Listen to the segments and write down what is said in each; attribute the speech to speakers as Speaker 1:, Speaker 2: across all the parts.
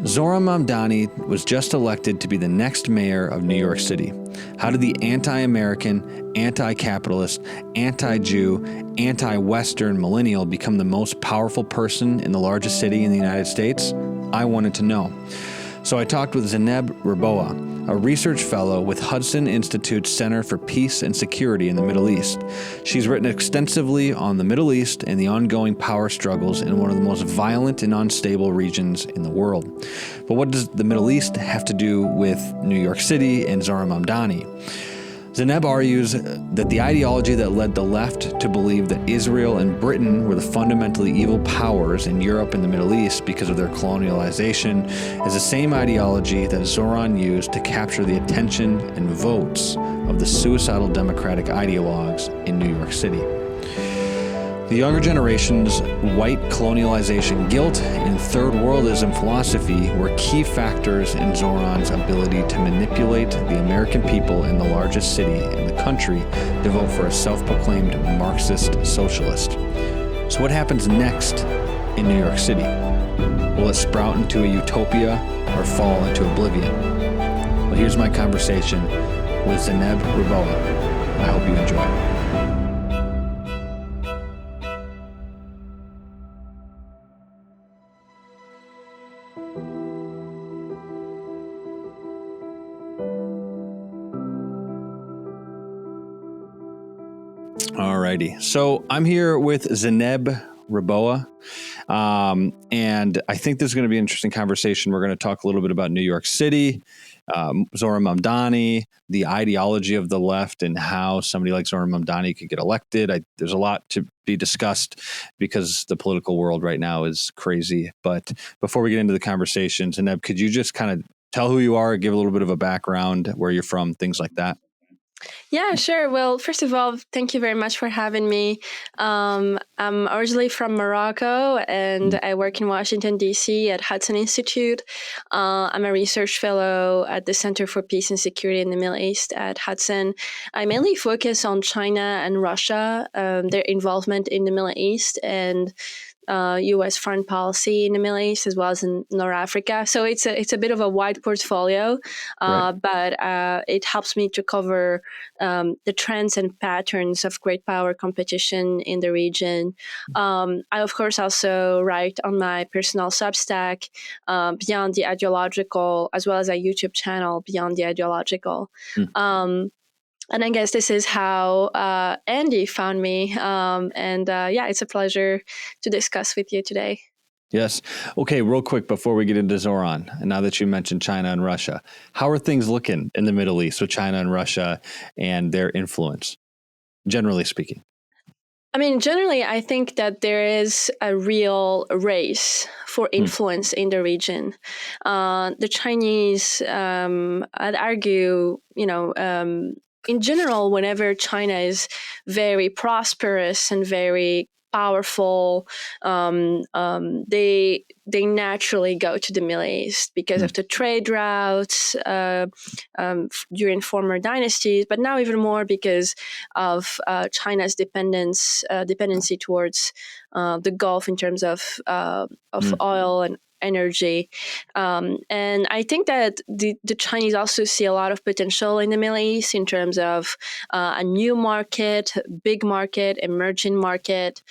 Speaker 1: Zohran Mamdani was just elected to be the next mayor of New York City. How did the anti-American, anti-capitalist, anti-Jew, anti-Western millennial become the most powerful person in the largest city in the United States? I wanted to know. So I talked with Zineb Riboua, a research fellow with Hudson Institute's Center for Peace and Security in the Middle East. She's written extensively on the Middle East and the ongoing power struggles in one of the most violent and unstable regions in the world. But what does the Middle East have to do with New York City and Zohran Mamdani? Zineb argues that the ideology that led the left to believe that Israel and Britain were the fundamentally evil powers in Europe and the Middle East because of their colonialization is the same ideology that Zohran used to capture the attention and votes of the suicidal democratic ideologues in New York City. The younger generation's white colonialization guilt and Third Worldism philosophy were key factors in Zohran's ability to manipulate the American people in the largest city in the country to vote for a self-proclaimed Marxist Socialist. So what happens next in New York City? Will it sprout into a utopia or fall into oblivion? Well, here's my conversation with Zineb Riboua. I hope you enjoy it. Alrighty, so I'm here with Zineb Riboua, and I think this is going to be an interesting conversation. We're going to talk a little bit about New York City, Zohran Mamdani, the ideology of the left, and how somebody like Zohran Mamdani could get elected. There's a lot to be discussed because the political world right now is crazy. But before we get into the conversation, Zineb, could you just kind of tell who you are, give a little bit of a background, where you're from, things like that?
Speaker 2: Yeah, sure. Well, first of all, thank you very much for having me. I'm originally from Morocco, and I work in Washington, D.C. at Hudson Institute. I'm a research fellow at the Center for Peace and Security in the Middle East at Hudson. I mainly focus on China and Russia, their involvement in the Middle East, and U.S. foreign policy in the Middle East, as well as in North Africa. So it's a bit of a wide portfolio,
Speaker 1: Right.
Speaker 2: but it helps me to cover the trends and patterns of great power competition in the region. I, of course, also write on my personal Substack, Beyond the Ideological, as well as a YouTube channel, Beyond the Ideological. And I guess this is how Andy found me. Yeah, it's a pleasure to discuss with you today.
Speaker 1: Yes. Okay, real quick before we get into Zohran, and now that you mentioned China and Russia, how are things looking in the Middle East with China and Russia and their influence, generally speaking?
Speaker 2: I mean, generally, I think that there is a real race for influence in the region. The Chinese, I'd argue, in general, whenever China is very prosperous and very powerful, they naturally go to the Middle East because of the trade routes during former dynasties, but now even more because of China's dependency towards the Gulf in terms of oil and energy. And I think that the Chinese also see a lot of potential in the Middle East in terms of a new market, big market, emerging market.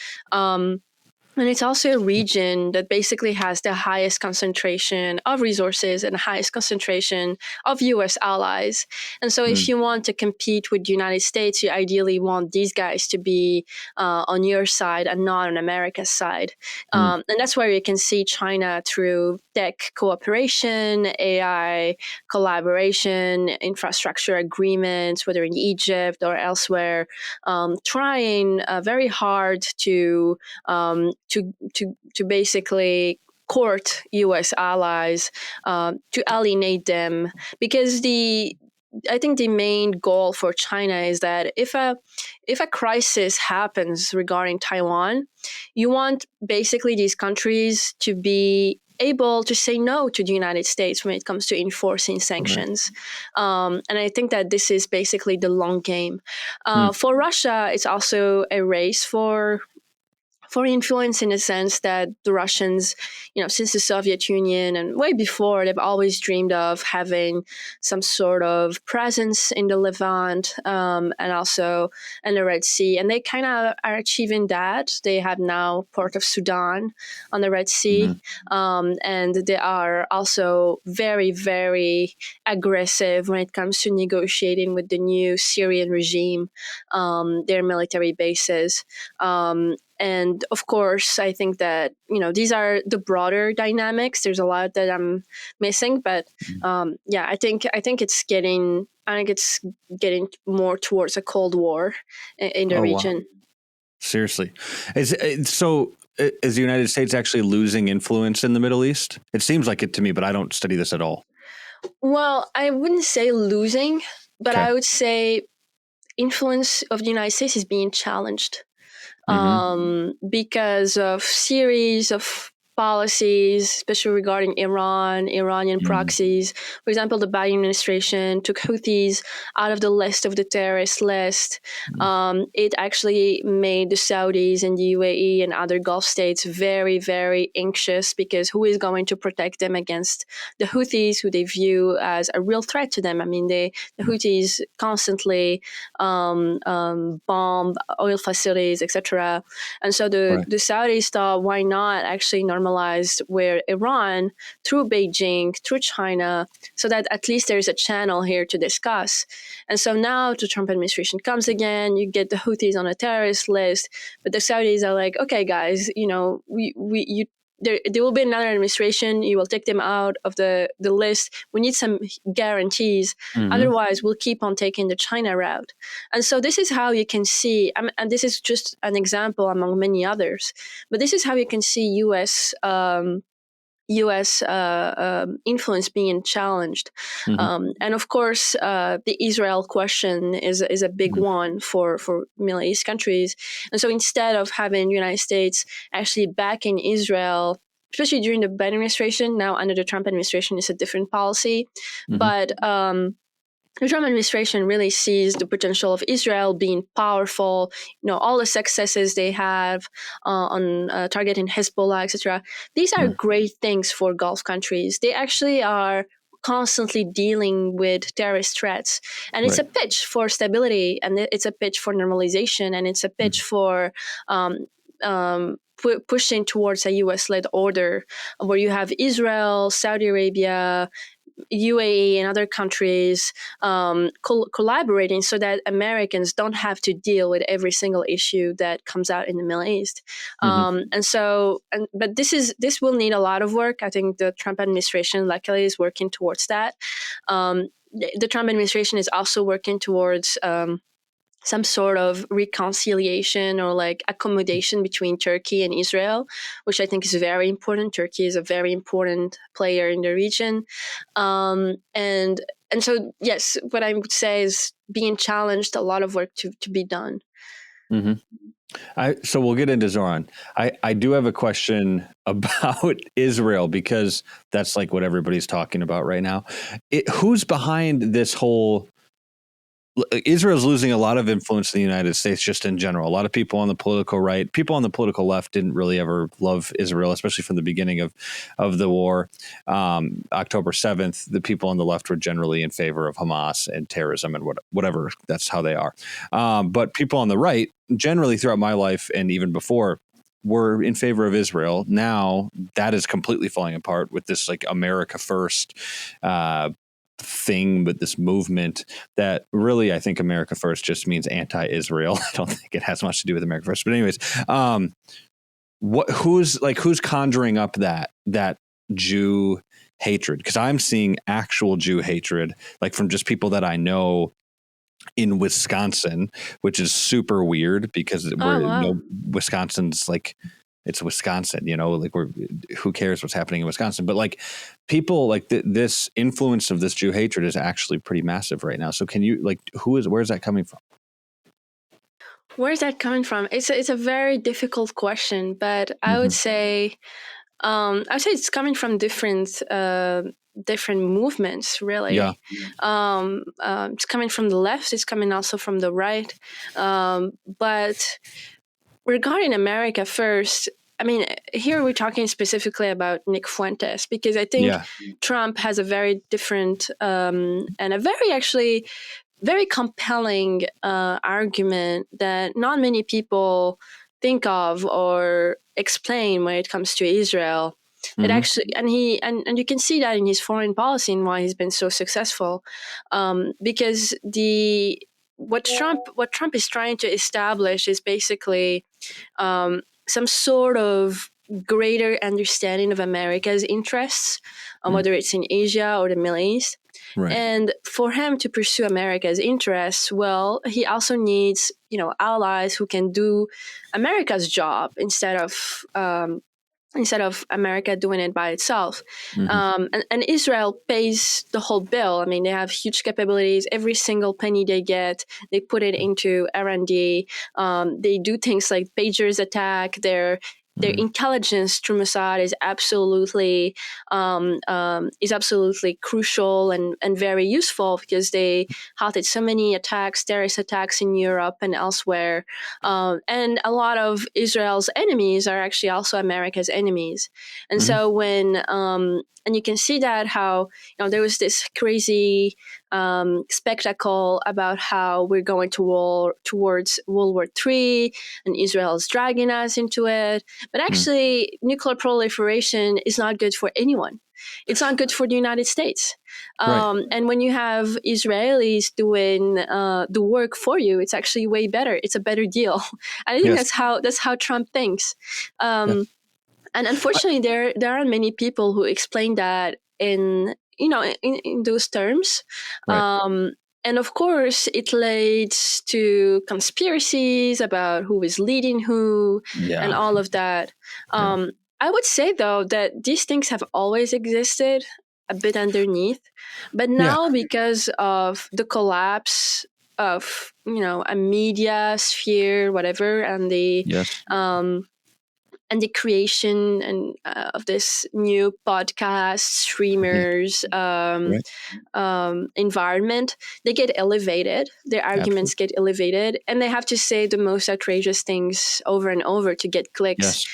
Speaker 2: And it's also a region that basically has the highest concentration of resources and highest concentration of U.S. allies. And so if you want to compete with the United States, you ideally want these guys to be on your side and not on America's side. And that's where you can see China through tech cooperation, AI collaboration, infrastructure agreements, whether in Egypt or elsewhere, trying very hard to basically court U.S. allies, to alienate them, because I think the main goal for China is that if a crisis happens regarding Taiwan, you want basically these countries to be able to say no to the United States when it comes to enforcing sanctions. And I think that this is basically the long game. For Russia, it's also a race for for influence, in the sense that the Russians, since the Soviet Union and way before, they've always dreamed of having some sort of presence in the Levant, and also in the Red Sea. And they kind of are achieving that. They have now Port of Sudan on the Red Sea. And they are also very, very aggressive when it comes to negotiating with the new Syrian regime, their military bases. And of course, I think that, these are the broader dynamics. There's a lot that I'm missing, but I think it's getting more towards a Cold War in the region.
Speaker 1: Wow. Seriously. Is the United States actually losing influence in the Middle East? It seems like it to me, but I don't study this at all.
Speaker 2: Well, I wouldn't say losing, but I would say influence of the United States is being challenged. Because of series of policies, especially regarding Iranian proxies. For example, the Biden administration took Houthis out of the list of the terrorist list. It actually made the Saudis and the UAE and other Gulf states very, very anxious, because who is going to protect them against the Houthis, who they view as a real threat to them? I mean, the Houthis constantly bomb oil facilities, etc. And so the Saudis thought, why not actually normalize with Iran through Beijing, through China, so that at least there's a channel here to discuss. And so now the Trump administration comes again, you get the Houthis on a terrorist list, but the Saudis are like, okay, guys, there will be another administration. You will take them out of the list. We need some guarantees. Otherwise, we'll keep on taking the China route. And so this is how you can see, and this is just an example among many others, but this is how you can see U.S. Influence being challenged. And of course, the Israel question is a big one for Middle East countries. And so instead of having the United States actually backing Israel, especially during the Biden administration, now under the Trump administration is a different policy. But the Trump administration really sees the potential of Israel being powerful, all the successes they have on targeting Hezbollah, etc. These are great things for Gulf countries. They actually are constantly dealing with terrorist threats. And it's a pitch for stability, and it's a pitch for normalization, and it's a pitch for pushing towards a U.S.-led order where you have Israel, Saudi Arabia, UAE and other countries collaborating, so that Americans don't have to deal with every single issue that comes out in the Middle East. But this will need a lot of work. I think the Trump administration luckily is working towards that. The Trump administration is also working towards some sort of reconciliation or like accommodation between Turkey and Israel, which I think is very important. Turkey is a very important player in the region. And so, yes, what I would say is being challenged, a lot of work to be done.
Speaker 1: So we'll get into Zohran. I do have a question about Israel, because that's like what everybody's talking about right now. Who's behind this whole... Israel's losing a lot of influence in the United States just in general. A lot of people on the political right, people on the political left didn't really ever love Israel, especially from the beginning of the war. October 7th, the people on the left were generally in favor of Hamas and terrorism and whatever. That's how they are. But people on the right, generally throughout my life and even before, were in favor of Israel. Now that is completely falling apart with this like America First thing, with this movement that really, I think America First just means anti-Israel. I don't think it has much to do with America First. But anyways, who's conjuring up that Jew hatred? Because I'm seeing actual Jew hatred, like from just people that I know in Wisconsin, which is super weird because Wisconsin's like, it's Wisconsin, like who cares what's happening in Wisconsin? But like people like this influence of this Jew hatred is actually pretty massive right now. So can you where's that coming from?
Speaker 2: Where's that coming from? It's a very difficult question, but I would say it's coming from different movements, really.
Speaker 1: Yeah.
Speaker 2: It's coming from the left. It's coming also from the right. But regarding America first, I mean, here we're talking specifically about Nick Fuentes, because I think Trump has a very different and a very actually very compelling argument that not many people think of or explain when it comes to Israel. It actually, and you can see that in his foreign policy and why he's been so successful, because what Trump is trying to establish is basically some sort of greater understanding of America's interests, whether it's in Asia or the Middle East.
Speaker 1: Right.
Speaker 2: And for him to pursue America's interests, well, he also needs, allies who can do America's job instead of America doing it by itself. And Israel pays the whole bill. I mean, they have huge capabilities. Every single penny they get, they put it into R&D. They do things like pagers attack. Their intelligence through Mossad is absolutely crucial and very useful, because they halted so many attacks, terrorist attacks in Europe and elsewhere. And a lot of Israel's enemies are actually also America's enemies. And so when and you can see that how there was this crazy spectacle about how we're going towards World War III, and Israel's dragging us into it. But actually, nuclear proliferation is not good for anyone. It's not good for the United States. And when you have Israelis doing the work for you, it's actually way better. It's a better deal. I think that's how Trump thinks. And unfortunately, there aren't many people who explain that in those terms. And of course, it leads to conspiracies about who is leading who and all of that. I would say, though, that these things have always existed a bit underneath. But now, because of the collapse of, a media sphere, whatever, and the creation of this new podcast streamers environment, they get elevated. Their arguments get elevated, and they have to say the most outrageous things over and over to get clicks.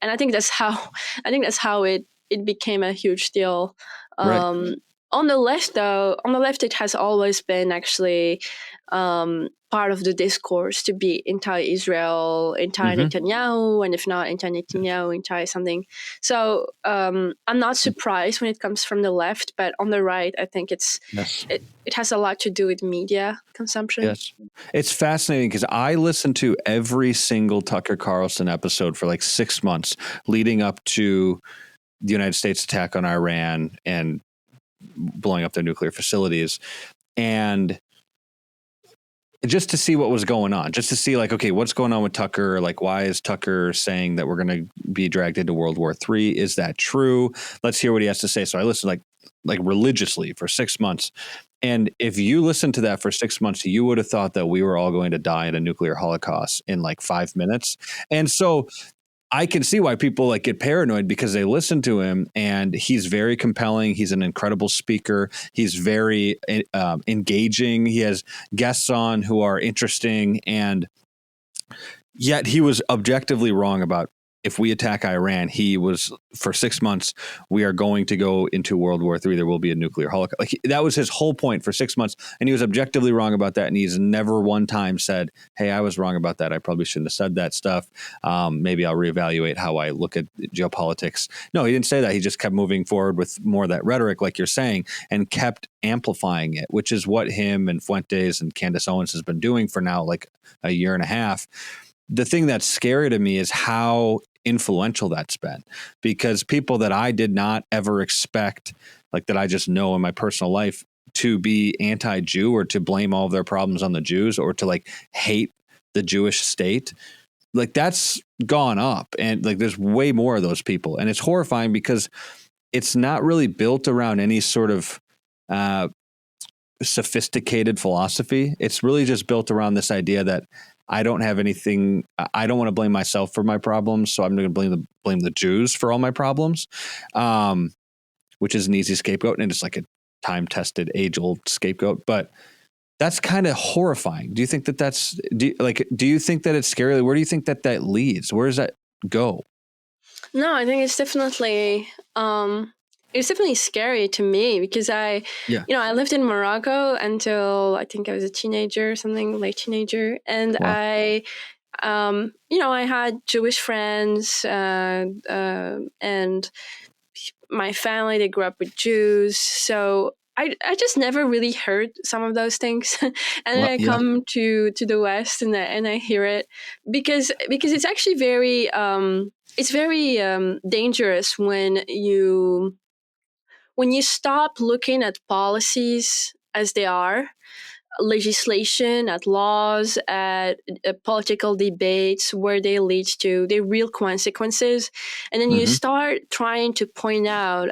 Speaker 2: And I think that's how it became a huge deal. On the left, though, it has always been actually part of the discourse to be anti-Israel, anti-Netanyahu, and if not anti-Netanyahu, anti-something. So I'm not surprised when it comes from the left, but on the right, I think it has a lot to do with media consumption.
Speaker 1: Yes. It's fascinating because I listened to every single Tucker Carlson episode for like 6 months leading up to the United States attack on Iran and blowing up their nuclear facilities, and just to see what was going on, just to see like, okay, what's going on with Tucker? Like, why is Tucker saying that we're going to be dragged into World War III? Is that true? Let's hear what he has to say. So I listened like religiously for 6 months. And if you listened to that for 6 months, you would have thought that we were all going to die in a nuclear holocaust in like 5 minutes. And so I can see why people like get paranoid, because they listen to him and he's very compelling. He's an incredible speaker. He's very engaging. He has guests on who are interesting, and yet he was objectively wrong about if we attack Iran. He was, for 6 months, we are going to go into World War III. There will be a nuclear holocaust. Like, that was his whole point for 6 months. And he was objectively wrong about that. And he's never one time said, hey, I was wrong about that. I probably shouldn't have said that stuff. Maybe I'll reevaluate how I look at geopolitics. No, he didn't say that. He just kept moving forward with more of that rhetoric, like you're saying, and kept amplifying it, which is what him and Fuentes and Candace Owens has been doing for now like a year and a half. The thing that's scary to me is how influential that's been, because people that I did not ever expect, like that I just know in my personal life, to be anti-Jew or to blame all of their problems on the Jews or to like hate the Jewish state, like that's gone up, and like there's way more of those people, and it's horrifying because it's not really built around any sort of sophisticated philosophy. It's really just built around this idea that I don't have anything. I don't want to blame myself for my problems, so I'm going to blame the Jews for all my problems, which is an easy scapegoat, and it's like a time-tested, age-old scapegoat. But That's kind of horrifying. Do you think that do you think that it's scary? Where do you think that leads? Where does that go?
Speaker 2: No, I think it's definitely scary to me because I lived in Morocco until I think I was a teenager, something late teenager, and
Speaker 1: Wow.
Speaker 2: I had Jewish friends, and my family, they grew up with Jews, so I just never really heard some of those things, and then I
Speaker 1: Yeah.
Speaker 2: come to the West and I hear it because it's actually very dangerous when you stop looking at policies as they are, legislation, at laws, at political debates, where they lead to the real consequences, and then you start trying to point out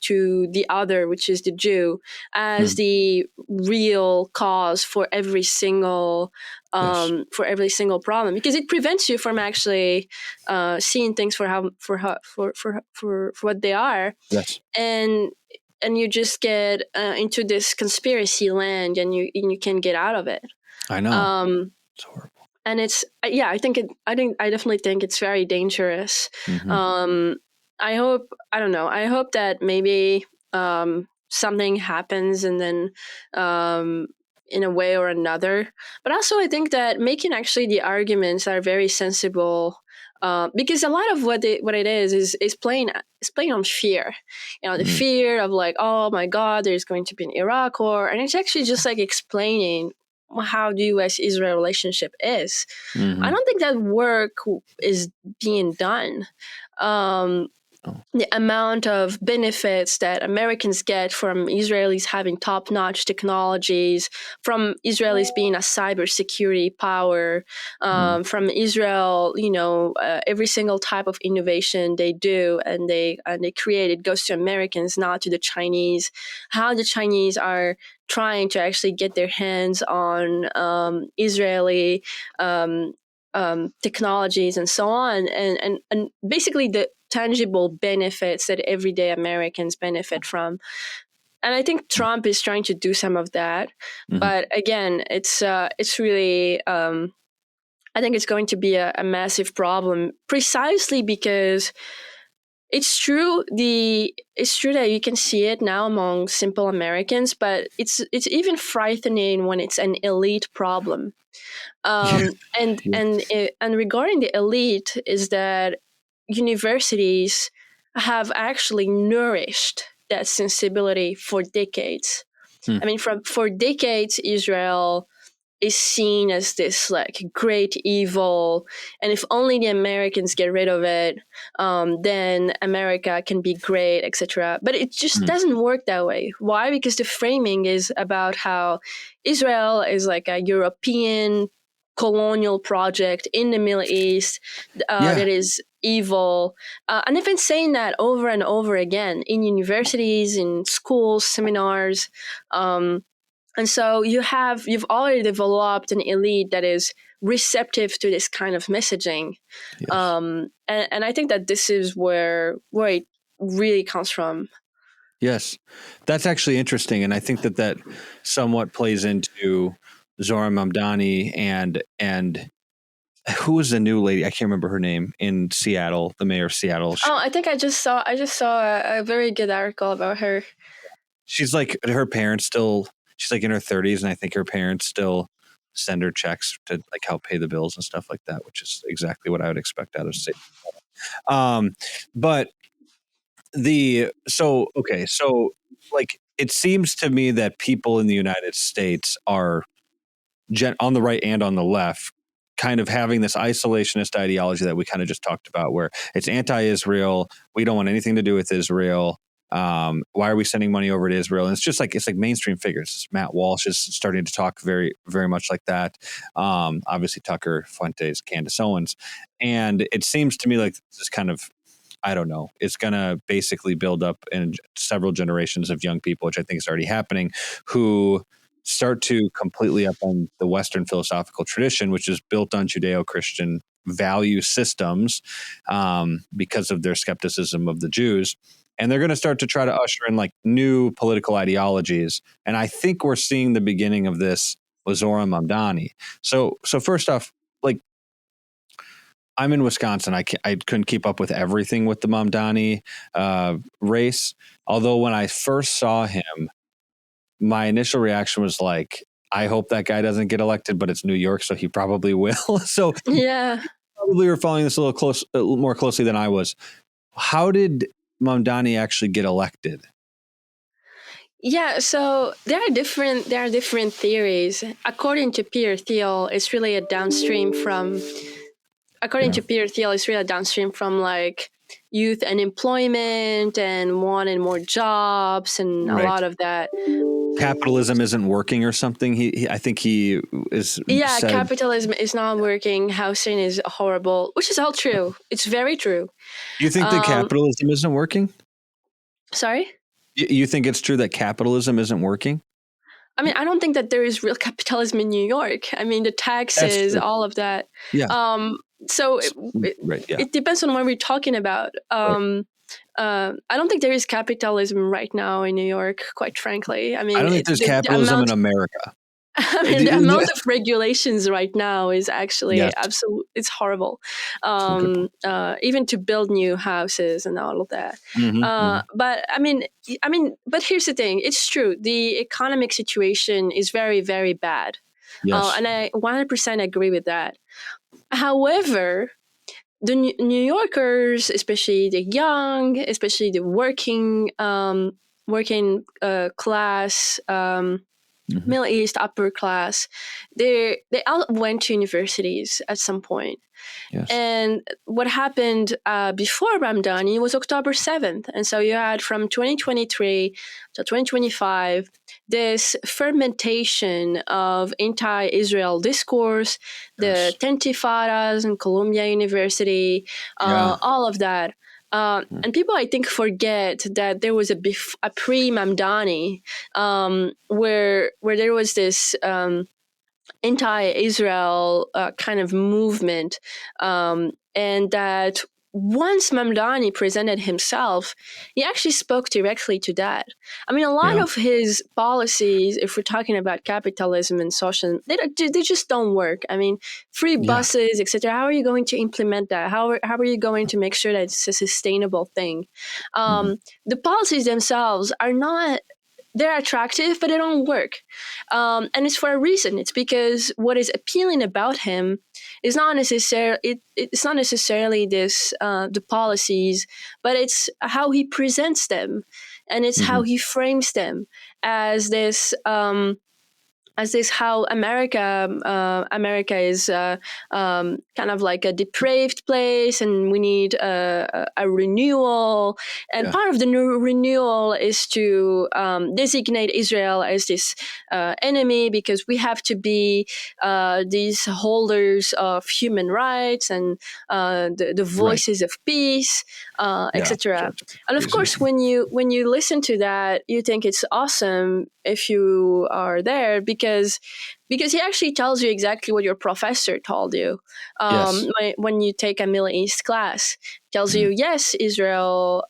Speaker 2: to the other, which is the Jew, as the real cause for every single problem, because it prevents you from actually seeing things for what they are.
Speaker 1: Yes.
Speaker 2: And you just get into this conspiracy land, and you can't get out of it.
Speaker 1: I know. It's horrible.
Speaker 2: And it's I definitely think it's very dangerous. I hope that maybe something happens, and then in a way or another. But also, I think that making actually the arguments are very sensible. Because a lot of what it is playing on fear, the fear of like, oh my God, there's going to be an Iraq war, and it's actually just like explaining how the U.S.-Israel relationship is. I don't think that work is being done. The amount of benefits that Americans get from Israelis having top-notch technologies, from Israelis being a cybersecurity power, from Israel, every single type of innovation they do and they create, it goes to Americans, not to the Chinese. How the Chinese are trying to actually get their hands on Israeli technologies and so on, and basically the tangible benefits that everyday Americans benefit from. And I think Trump is trying to do some of that, but again, it's really I think it's going to be a massive problem, precisely because it's true that you can see it now among simple Americans, but it's even frightening when it's an elite problem. And regarding the elite, is that universities have actually nourished that sensibility for decades. I mean, for decades, Israel is seen as this like great evil, and if only the Americans get rid of it, then America can be great, etc. But it just doesn't work that way. Why? Because the framing is about how Israel is like a European colonial project in the Middle East that is evil. And I've been saying that over and over again in universities, in schools, seminars. And so you've already developed an elite that is receptive to this kind of messaging.
Speaker 1: Yes.
Speaker 2: And I think that this is where it really comes from.
Speaker 1: Yes, that's actually interesting. And I think that somewhat plays into Zohran Mamdani and who was the new lady? I can't remember her name in Seattle, the mayor of Seattle.
Speaker 2: I think I just saw a very good article about her.
Speaker 1: She's like, her parents still, she's like in her 30s, and I think her parents still send her checks to like help pay the bills and stuff like that, which is exactly what I would expect out of state. But so like, it seems to me that people in the United States are on the right and on the left kind of having this isolationist ideology that we kind of just talked about, where it's anti-Israel. We don't want anything to do with Israel. Why are we sending money over to Israel? And it's like mainstream figures. Matt Walsh is starting to talk very, very much like that. Obviously Tucker, Fuentes, Candace Owens. And it seems to me like this kind of, I don't know, it's going to basically build up in several generations of young people, which I think is already happening, who start to completely upend the Western philosophical tradition, which is built on Judeo-Christian value systems because of their skepticism of the Jews. And they're going to start to try to usher in like new political ideologies. And I think we're seeing the beginning of this with Zohran Mamdani. So first off, like, I'm in Wisconsin. I couldn't keep up with everything with the Mamdani race. Although when I first saw him, my initial reaction was like, I hope that guy doesn't get elected, but it's New York, so he probably will. So
Speaker 2: Yeah.
Speaker 1: probably were following this a little more closely than I was. How did Mamdani actually get elected?
Speaker 2: Yeah, so there are different theories. According to Peter Thiel, it's really a downstream from like youth unemployment and wanting more jobs and a lot of that.
Speaker 1: Capitalism isn't working or something. I think he is.
Speaker 2: Yeah, capitalism is not working. Housing is horrible, which is all true. It's very true.
Speaker 1: You think that capitalism isn't working?
Speaker 2: Sorry?
Speaker 1: You think it's true that capitalism isn't working?
Speaker 2: I mean, I don't think that there is real capitalism in New York. I mean, the taxes, all of that.
Speaker 1: Yeah.
Speaker 2: So it depends on what we're talking about. I don't think there is capitalism right now in New York, quite frankly. I mean,
Speaker 1: I don't think there's capitalism in America.
Speaker 2: I mean, the amount of regulations right now is actually absolute. It's horrible. Even to build new houses and all of that. But but here's the thing. It's true. The economic situation is very, very bad. And I 100% agree with that. However, the New Yorkers, especially the young, especially the working class, Middle East upper class, they all went to universities at some point. And what happened before Mamdani was October 7th. And so you had from 2023 to 2025 this fermentation of anti-Israel discourse, the Tentifadas and Columbia University, all of that. And people, I think, forget that there was a pre-Mamdani where there was this anti-Israel kind of movement, and that once Mamdani presented himself, he actually spoke directly to that. I mean, a lot of his policies, if we're talking about capitalism and socialism, they just don't work. I mean, free buses, etc. How are you going to implement that? How are you going to make sure that it's a sustainable thing? The policies themselves are not. They're attractive, but they don't work. And it's for a reason. It's because what is appealing about him is not necessarily this the policies, but it's how he presents them, and it's how he frames them as this how America is kind of like a depraved place, and we need a renewal. And part of the new renewal is to designate Israel as this enemy, because we have to be these holders of human rights and the voices of peace, etc. And of course, when you listen to that, you think it's awesome if you are there, because he actually tells you exactly what your professor told you when you take a Middle East class. Tells you, yes, Israel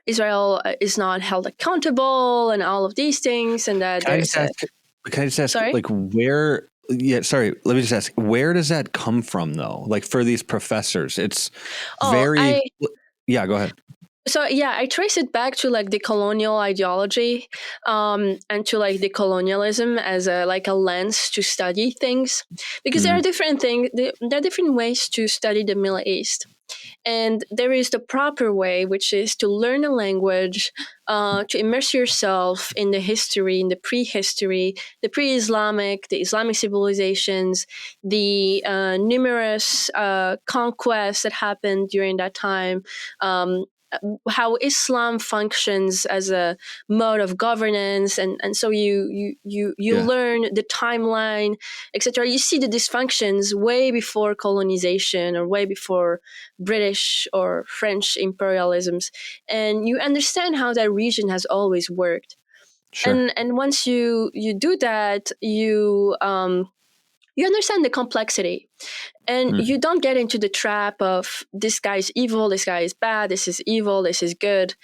Speaker 2: is not held accountable and all of these things, and that
Speaker 1: Can I just ask,
Speaker 2: sorry?
Speaker 1: like, where? Yeah, sorry. Let me just ask, where does that come from, though? Like, for these professors, it's yeah, go ahead.
Speaker 2: So I trace it back to like the colonial ideology, and to like the colonialism as a lens to study things, because there are different things. There are different ways to study the Middle East, and there is the proper way, which is to learn a language, to immerse yourself in the history, in the prehistory, the pre-Islamic, the Islamic civilizations, the numerous conquests that happened during that time. How Islam functions as a mode of governance, and so you learn the timeline, etc. You see the dysfunctions way before colonization or way before British or French imperialisms, and you understand how that region has always worked. And once you do that, you understand the complexity. And you don't get into the trap of this guy is evil, this guy is bad, this is evil, this is good.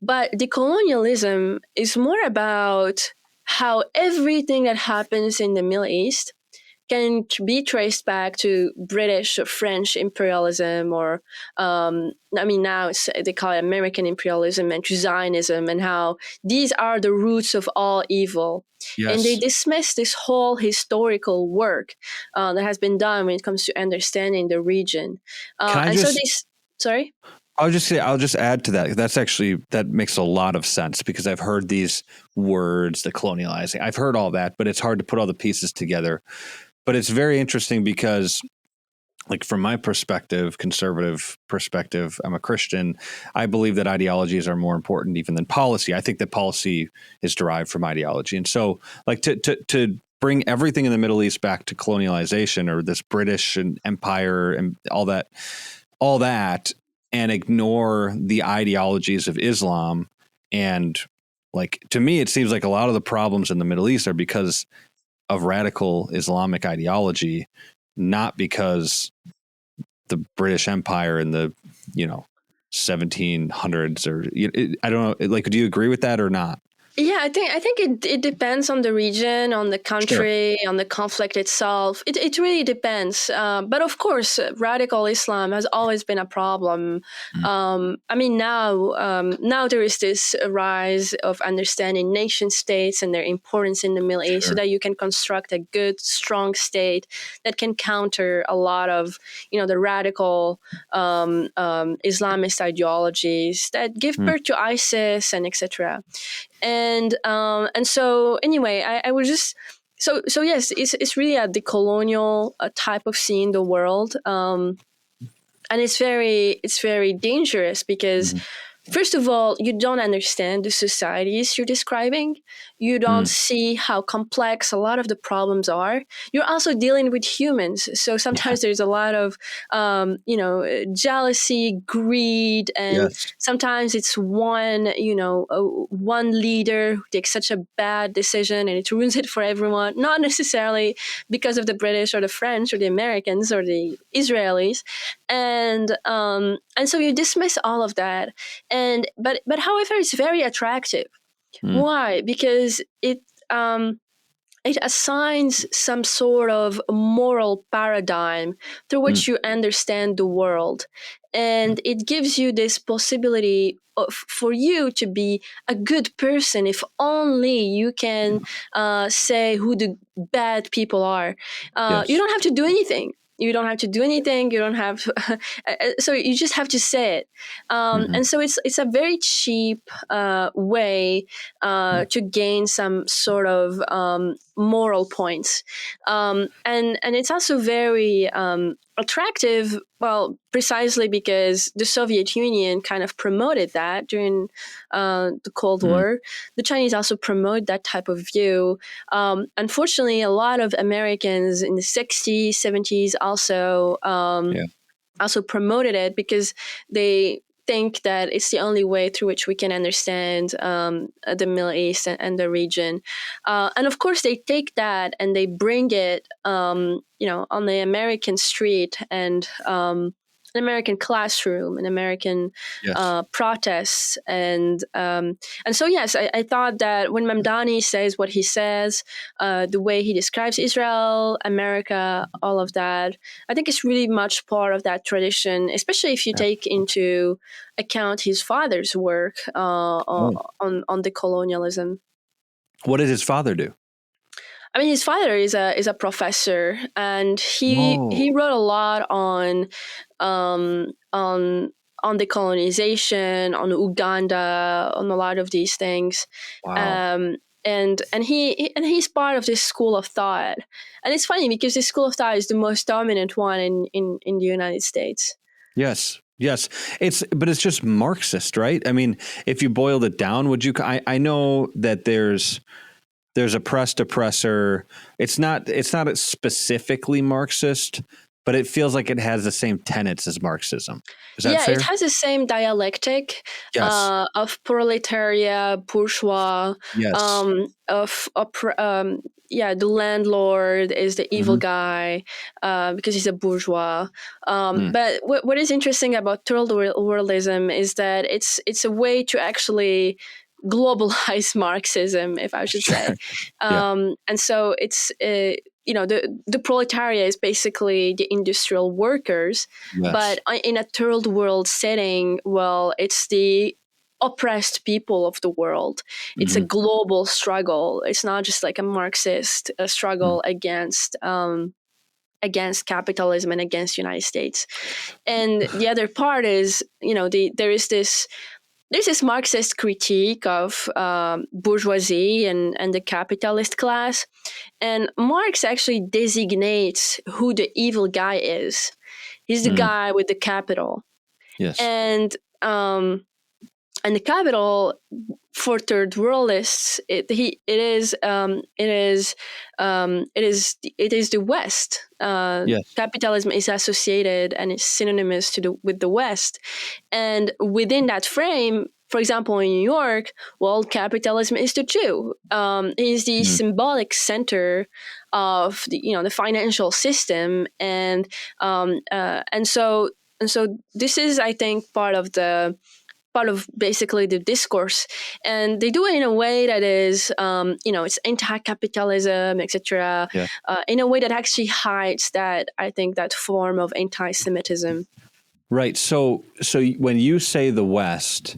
Speaker 2: But decolonialism is more about how everything that happens in the Middle East can be traced back to British or French imperialism, or now they call it American imperialism, and to Zionism, and how these are the roots of all evil.
Speaker 1: Yes.
Speaker 2: And they dismiss this whole historical work that has been done when it comes to understanding the region. Sorry?
Speaker 1: I'll just add to that. That makes a lot of sense, because I've heard these words, the colonializing. I've heard all that, but it's hard to put all the pieces together. But it's very interesting because, like, from my perspective, conservative perspective, I'm a Christian. I believe that ideologies are more important even than policy. I think that policy is derived from ideology. And so, like, to bring everything in the Middle East back to colonialization, or this British and empire and all that, and ignore the ideologies of Islam. And, like, to me, it seems like a lot of the problems in the Middle East are because of radical Islamic ideology, not because the British Empire in the 1700s, or I don't know. Like, do you agree with that or not?
Speaker 2: Yeah, I think it depends on the region, on the country, on the conflict itself. It really depends. But of course, radical Islam has always been a problem. Now there is this rise of understanding nation states and their importance in the Middle East, so that you can construct a good, strong state that can counter a lot of the radical Islamist ideologies that give birth to ISIS and etc. And so anyway, I was just so yes, it's really a decolonial type of seeing the world, and it's very dangerous because first of all, you don't understand the societies you're describing. You don't see how complex a lot of the problems are. You're also dealing with humans. So sometimes there's a lot of, jealousy, greed, and sometimes it's one leader who takes such a bad decision and it ruins it for everyone. Not necessarily because of the British or the French or the Americans or the Israelis. And so you dismiss all of that. But however, it's very attractive. Why? Because it assigns some sort of moral paradigm through which you understand the world, and it gives you this possibility for you to be a good person if only you can say who the bad people are. You don't have to do anything. You don't have to do anything. You don't have, so you just have to say it. And so it's a very cheap way to gain some sort of moral points. And it's also very attractive, well, precisely because the Soviet Union kind of promoted that during the Cold War. The Chinese also promote that type of view. Unfortunately, a lot of Americans in the 60s, 70s also promoted it because they think that it's the only way through which we can understand the Middle East and the region. And of course, they take that and they bring it, on the American street and an American classroom, an American protests. And so, yes, I thought that when Mamdani says what he says, the way he describes Israel, America, all of that, I think it's really much part of that tradition, especially if you take into account his father's work on decolonialism. What
Speaker 1: did his father do?
Speaker 2: I mean, his father is a professor, and he wrote a lot on decolonization, on Uganda, on a lot of these things. Wow. And he's part of this school of thought, and it's funny because this school of thought is the most dominant one in the United States. Yes,
Speaker 1: but it's just Marxist, right? I mean, if you boiled it down, I know that there's oppressed oppressor. It's not specifically Marxist, but it feels like it has the same tenets as Marxism. Is that fair?
Speaker 2: It has the same dialectic
Speaker 1: Yes.
Speaker 2: of proletariat, bourgeois,
Speaker 1: Yes.
Speaker 2: the landlord is the evil
Speaker 1: Mm-hmm.
Speaker 2: guy because he's a bourgeois.
Speaker 1: Mm.
Speaker 2: But what is interesting about third worldism is that it's a way to actually globalize Marxism, if I should say.
Speaker 1: Yeah.
Speaker 2: And so it's the proletariat is basically the industrial workers,
Speaker 1: Yes.
Speaker 2: but in a third world setting, well, it's the oppressed people of the world. It's a global struggle. It's not just like a Marxist struggle against capitalism and against the United States. And the other part is, there's this Marxist critique of bourgeoisie and the capitalist class. And Marx actually designates who the evil guy is. He's the guy with the capital.
Speaker 1: Yes.
Speaker 2: And the capital for third worldists, it is the West.
Speaker 1: Yes.
Speaker 2: Capitalism is associated and is synonymous with the West, and within that frame, for example, in New York, well, capitalism is the Jew. Is the symbolic center of the financial system, and so this is, I think, part of basically the discourse, and they do it in a way that is it's anti-capitalism, etc.
Speaker 1: Yeah.
Speaker 2: In a way that actually hides that form of anti-Semitism.
Speaker 1: Right. So when you say the West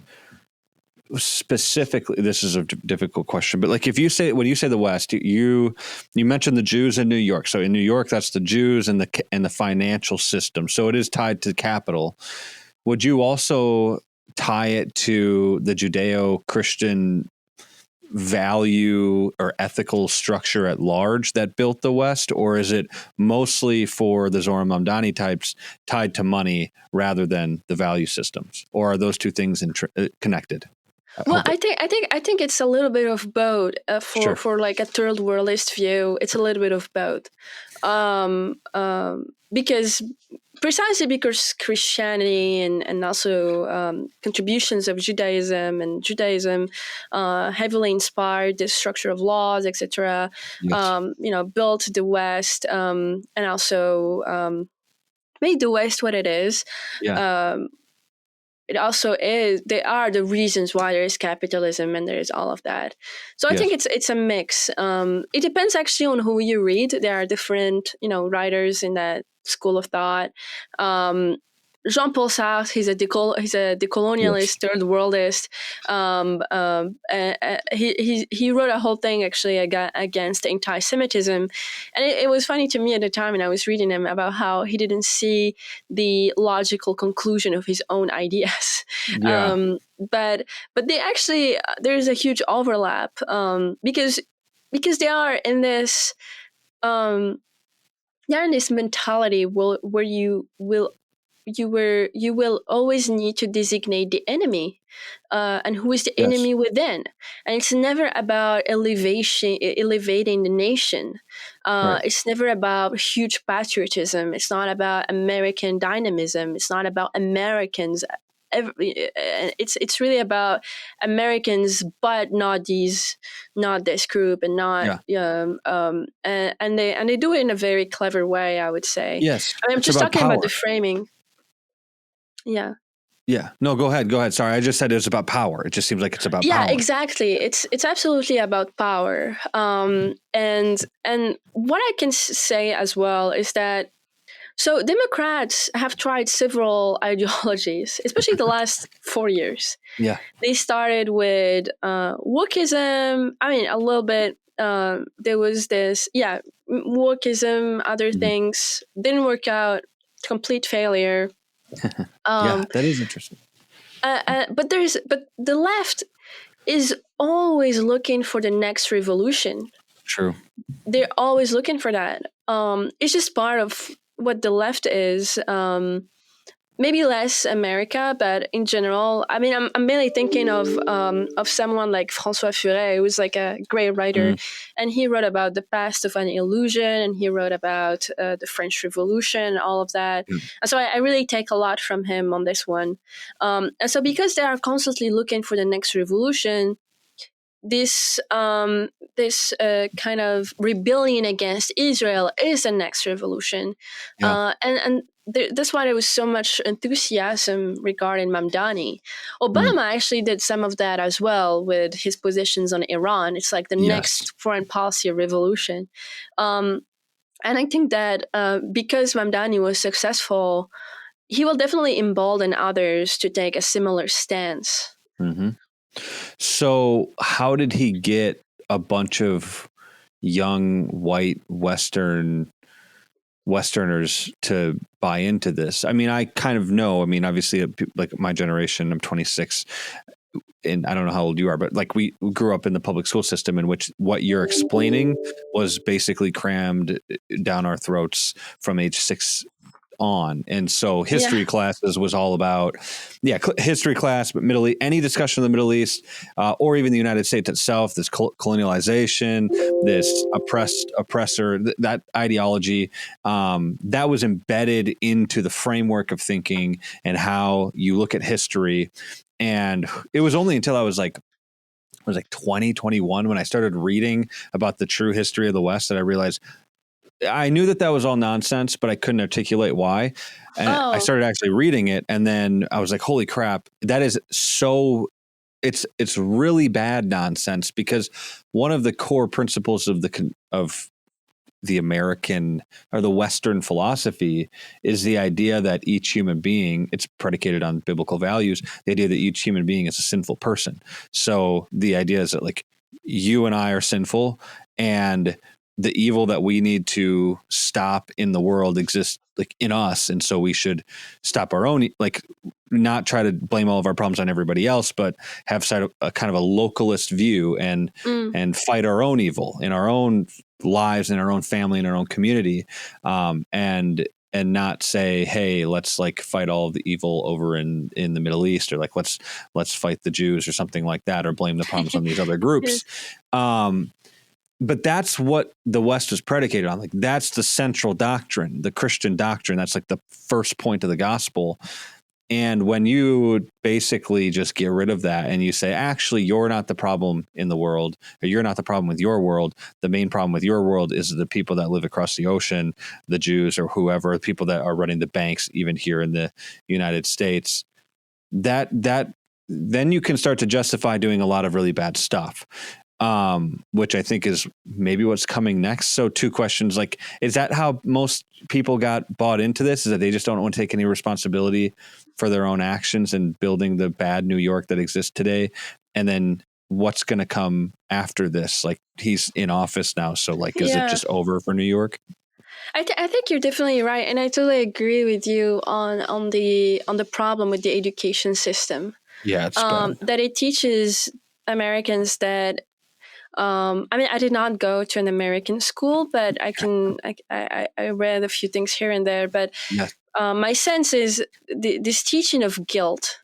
Speaker 1: specifically, this is a difficult question, but like when you say the West, you mentioned the Jews in New York. So in New York, that's the Jews and the financial system. So it is tied to capital. Would you also tie it to the Judeo-Christian value or ethical structure at large that built the West, or is it mostly for the Zohran Mamdani types tied to money rather than the value systems, or are those two things connected?
Speaker 2: Well, I think it's a little bit of both. For like a third worldist view, it's a little bit of both, because Christianity and also contributions of Judaism heavily inspired the structure of laws, etc.
Speaker 1: Yes.
Speaker 2: Built the West, and also made the West what it is.
Speaker 1: Yeah.
Speaker 2: It also is. They are the reasons why there is capitalism and there is all of that. So I think it's a mix. It depends actually on who you read. There are different writers in that school of thought. Jean-Paul Sartre, he's a decolonialist, third worldist. He wrote a whole thing actually against anti-Semitism, and it was funny to me at the time, and I was reading him about how he didn't see the logical conclusion of his own ideas.
Speaker 1: Yeah.
Speaker 2: But they actually there's a huge overlap because they are in this mentality where you will always need to designate the enemy, and who is the enemy within. And it's never about elevating the nation. It's never about huge patriotism. It's not about American dynamism. It's not about Americans. It's really about Americans, but not this group, and not and they do it in a very clever way, I would say.
Speaker 1: Yes.
Speaker 2: I'm just talking about the framing. Yeah.
Speaker 1: Yeah. No, go ahead. Sorry. I just said it was about power. It just seems like it's about power.
Speaker 2: Yeah, exactly. It's absolutely about power. And what I can say as well is that, so Democrats have tried several ideologies, especially the last 4 years.
Speaker 1: Yeah.
Speaker 2: They started with wokeism. I mean, a little bit. There was this, wokeism, other things. Didn't work out. Complete failure.
Speaker 1: Yeah, that is interesting.
Speaker 2: But the left is always looking for the next revolution.
Speaker 1: True.
Speaker 2: They're always looking for that. It's just part of what the left is. maybe less America, but in general, I mean, I'm mainly thinking of someone like François Furet, who's like a great writer,
Speaker 1: Mm,
Speaker 2: and he wrote about the past of an illusion, and he wrote about the French Revolution, all of that.
Speaker 1: mm,
Speaker 2: And so I really take a lot from him on this one. And so because they are constantly looking for the next revolution, this kind of rebellion against Israel is the next revolution,
Speaker 1: yeah.
Speaker 2: that's why there was so much enthusiasm regarding Mamdani.
Speaker 1: Mm,
Speaker 2: Obama actually did some of that as well with his positions on Iran. It's like the
Speaker 1: yes.
Speaker 2: next foreign policy revolution, um, and I think that because Mamdani was successful, he will definitely embolden others to take a similar stance.
Speaker 1: Hmm. So how did he get a bunch of young white Westerners to buy into this? I mean, I kind of know. I mean, obviously, like my generation, I'm 26, and I don't know how old you are, but like we grew up in the public school system in which what you're explaining was basically crammed down our throats from age 6 on. And so
Speaker 2: Yeah.
Speaker 1: history classes was all about, history class, but any discussion of the Middle East, or even the United States itself, this colonialization, this oppressor, that ideology, that was embedded into the framework of thinking and how you look at history. And it was only until I was like 20, 21 when I started reading about the true history of the West that I realized I knew that was all nonsense, but I couldn't articulate why. And I
Speaker 2: Oh.
Speaker 1: started actually reading it, and then I was like, "Holy crap! That is so." It's really bad nonsense, because one of the core principles of the American or the Western philosophy is the idea that each human being, it's predicated on biblical values, the idea that each human being is a sinful person. So the idea is that like you and I are sinful, and the evil that we need to stop in the world exists like in us. And so we should stop our own, like not try to blame all of our problems on everybody else, but have a kind of a localist view
Speaker 2: Mm.
Speaker 1: and fight our own evil in our own lives, in our own family, in our own community, and not say, hey, let's like fight all of the evil over in the Middle East, or like let's fight the Jews or something like that, or blame the problems on these other groups.
Speaker 2: Yes.
Speaker 1: But that's what the West was predicated on. Like that's the central doctrine, the Christian doctrine. That's like the first point of the gospel. And when you basically just get rid of that and you say, actually, you're not the problem in the world, or you're not the problem with your world. The main problem with your world is the people that live across the ocean, the Jews or whoever, the people that are running the banks, even here in the United States. That then you can start to justify doing a lot of really bad stuff, which I think is maybe what's coming next. So 2 questions, like, is that how most people got bought into this? Is that they just don't want to take any responsibility for their own actions and building the bad New York that exists today? And then what's going to come after this? Like he's in office now. So like, is it
Speaker 2: Yeah.
Speaker 1: just over for New York?
Speaker 2: I think you're definitely right, and I totally agree with you on the problem with the education system.
Speaker 1: Yeah, it's bad.
Speaker 2: That it teaches Americans that. I mean, I did not go to an American school, but I read a few things here and there. But
Speaker 1: Yes.
Speaker 2: my sense is this teaching of guilt,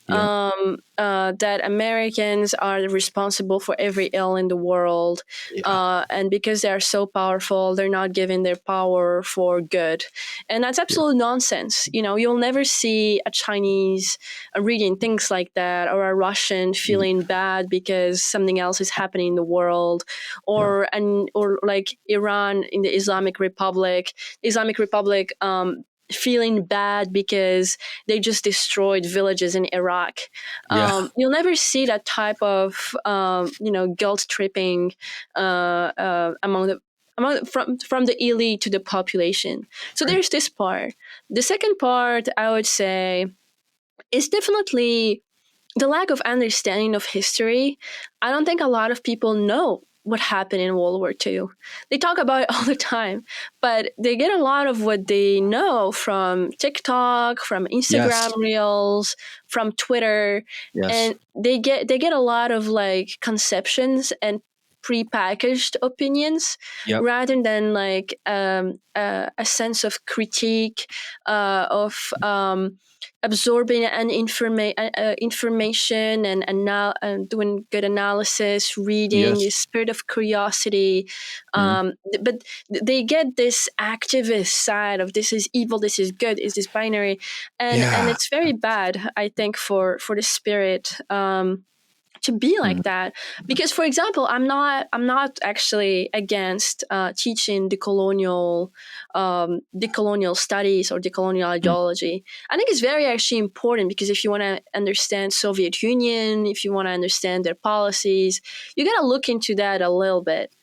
Speaker 1: Yeah.
Speaker 2: that Americans are responsible for every ill in the world,
Speaker 1: Yeah.
Speaker 2: and because they are so powerful, they're not giving their power for good, and that's
Speaker 1: Yeah.
Speaker 2: absolute nonsense. You know, you'll never see a Chinese reading things like that, or a Russian feeling bad because something else is happening in the world,
Speaker 1: Yeah.
Speaker 2: or like Iran in the Islamic Republic. Feeling bad because they just destroyed villages in Iraq.
Speaker 1: Yeah.
Speaker 2: You'll never see that type of guilt tripping among the from the elite to the population. So
Speaker 1: Right.
Speaker 2: there's this part. The second part, I would say, is definitely the lack of understanding of history. I don't think a lot of people know what happened in World War II. They talk about it all the time, but they get a lot of what they know from TikTok, from
Speaker 1: Yes.
Speaker 2: Instagram Reels, from Twitter,
Speaker 1: Yes.
Speaker 2: and they get a lot of like conceptions and prepackaged opinions
Speaker 1: Yep.
Speaker 2: rather than like a sense of critique, of absorbing information and doing good analysis, reading, the
Speaker 1: Yes.
Speaker 2: spirit of curiosity.
Speaker 1: Mhm.
Speaker 2: But they get this activist side of this is evil, this is good, is this binary, and
Speaker 1: Yeah.
Speaker 2: it's very bad, I think, for the spirit. To be like
Speaker 1: Mhm.
Speaker 2: that, because for example, I'm not actually against teaching decolonial studies or decolonial
Speaker 1: Mhm.
Speaker 2: ideology. I think it's very actually important, because if you want to understand Soviet Union, if you want to understand their policies, you got to look into that a little bit.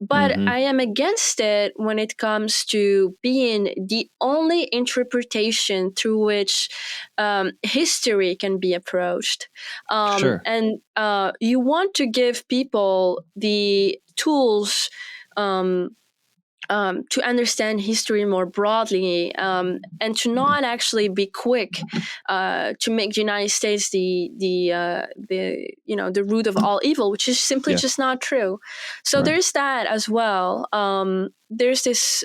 Speaker 2: But
Speaker 1: Mhm.
Speaker 2: I am against it when it comes to being the only interpretation through which history can be approached.
Speaker 1: Sure.
Speaker 2: And you want to give people the tools um, to understand history more broadly, and to
Speaker 1: Mhm.
Speaker 2: not actually be quick to make the United States the root of all evil, which is simply
Speaker 1: Yes.
Speaker 2: just not true. So
Speaker 1: Right.
Speaker 2: there's that as well. There's this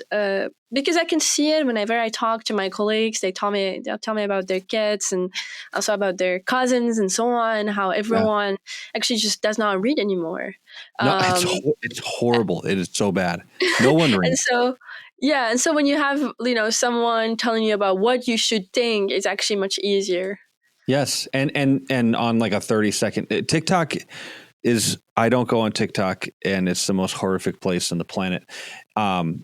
Speaker 2: because I can see it whenever I talk to my colleagues. They'll tell me about their kids and also about their cousins and so on. How
Speaker 1: Yeah.
Speaker 2: everyone actually just does not read anymore.
Speaker 1: No,
Speaker 2: Um,
Speaker 1: it's horrible. It is so bad. No one
Speaker 2: and
Speaker 1: reads.
Speaker 2: so yeah, and so when you have someone telling you about what you should think, it's actually much easier.
Speaker 1: Yes, and on like a 30-second TikTok is, I don't go on TikTok, and it's the most horrific place on the planet,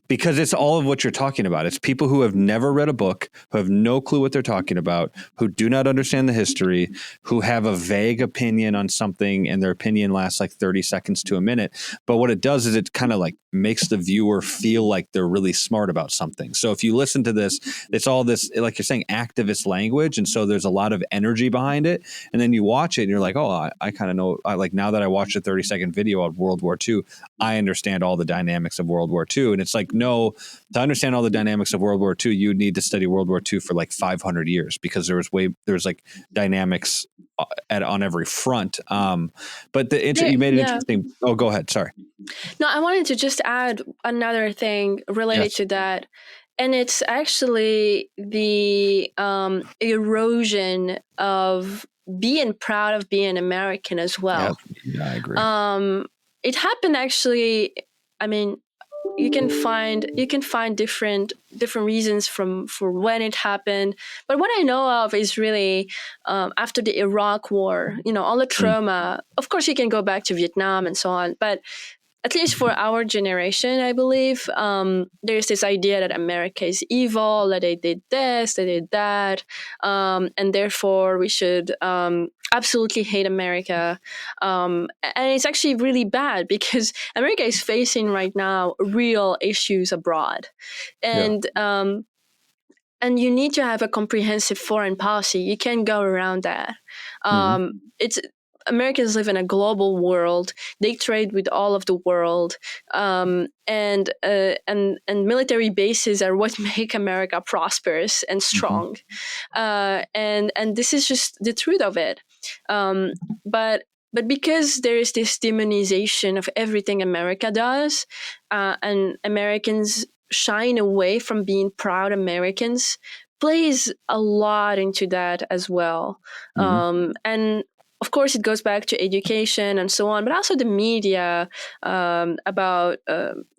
Speaker 1: because it's all of what you're talking about. It's people who have never read a book, who have no clue what they're talking about, who do not understand the history, who have a vague opinion on something, and their opinion lasts like 30 seconds to a minute. But what it does is it kind of like makes the viewer feel like they're really smart about something. So if you listen to this, it's all this, like you're saying, activist language. And so there's a lot of energy behind it. And then you watch it and you're like, oh, I kind of know, like now that I watched a 30-second video of World War II, I understand all the dynamics of World War II. And it's like, no, to understand all the dynamics of World War II, you need to study World War II for like 500 years, because there's like dynamics on every front. But you made it
Speaker 2: Yeah.
Speaker 1: interesting. Oh, go ahead. Sorry.
Speaker 2: No, I wanted to just add another thing related
Speaker 1: Yes.
Speaker 2: to that. And it's actually the erosion of being proud of being American as
Speaker 1: Yeah.
Speaker 2: well.
Speaker 1: Yeah, I agree.
Speaker 2: It happened actually. I mean, you can find different reasons for when it happened, but what I know of is really after the Iraq War. All the
Speaker 1: Mm.
Speaker 2: trauma. Of course, you can go back to Vietnam and so on, but at least for our generation, I believe, there's this idea that America is evil, that they did this, they did that, and therefore we should absolutely hate America. And it's actually really bad, because America is facing right now real issues abroad.
Speaker 1: Yeah.
Speaker 2: And you need to have a comprehensive foreign policy. You can't go around that.
Speaker 1: Hmm.
Speaker 2: It's Americans live in a global world. They trade with all of the world, and military bases are what make America prosperous and
Speaker 1: Hmm.
Speaker 2: strong. And this is just the truth of it. Um, but because there is this demonization of everything America does, and Americans shying away from being proud Americans, plays a lot into that as well.
Speaker 1: Hmm.
Speaker 2: And of course, it goes back to education and so on, but also the media about.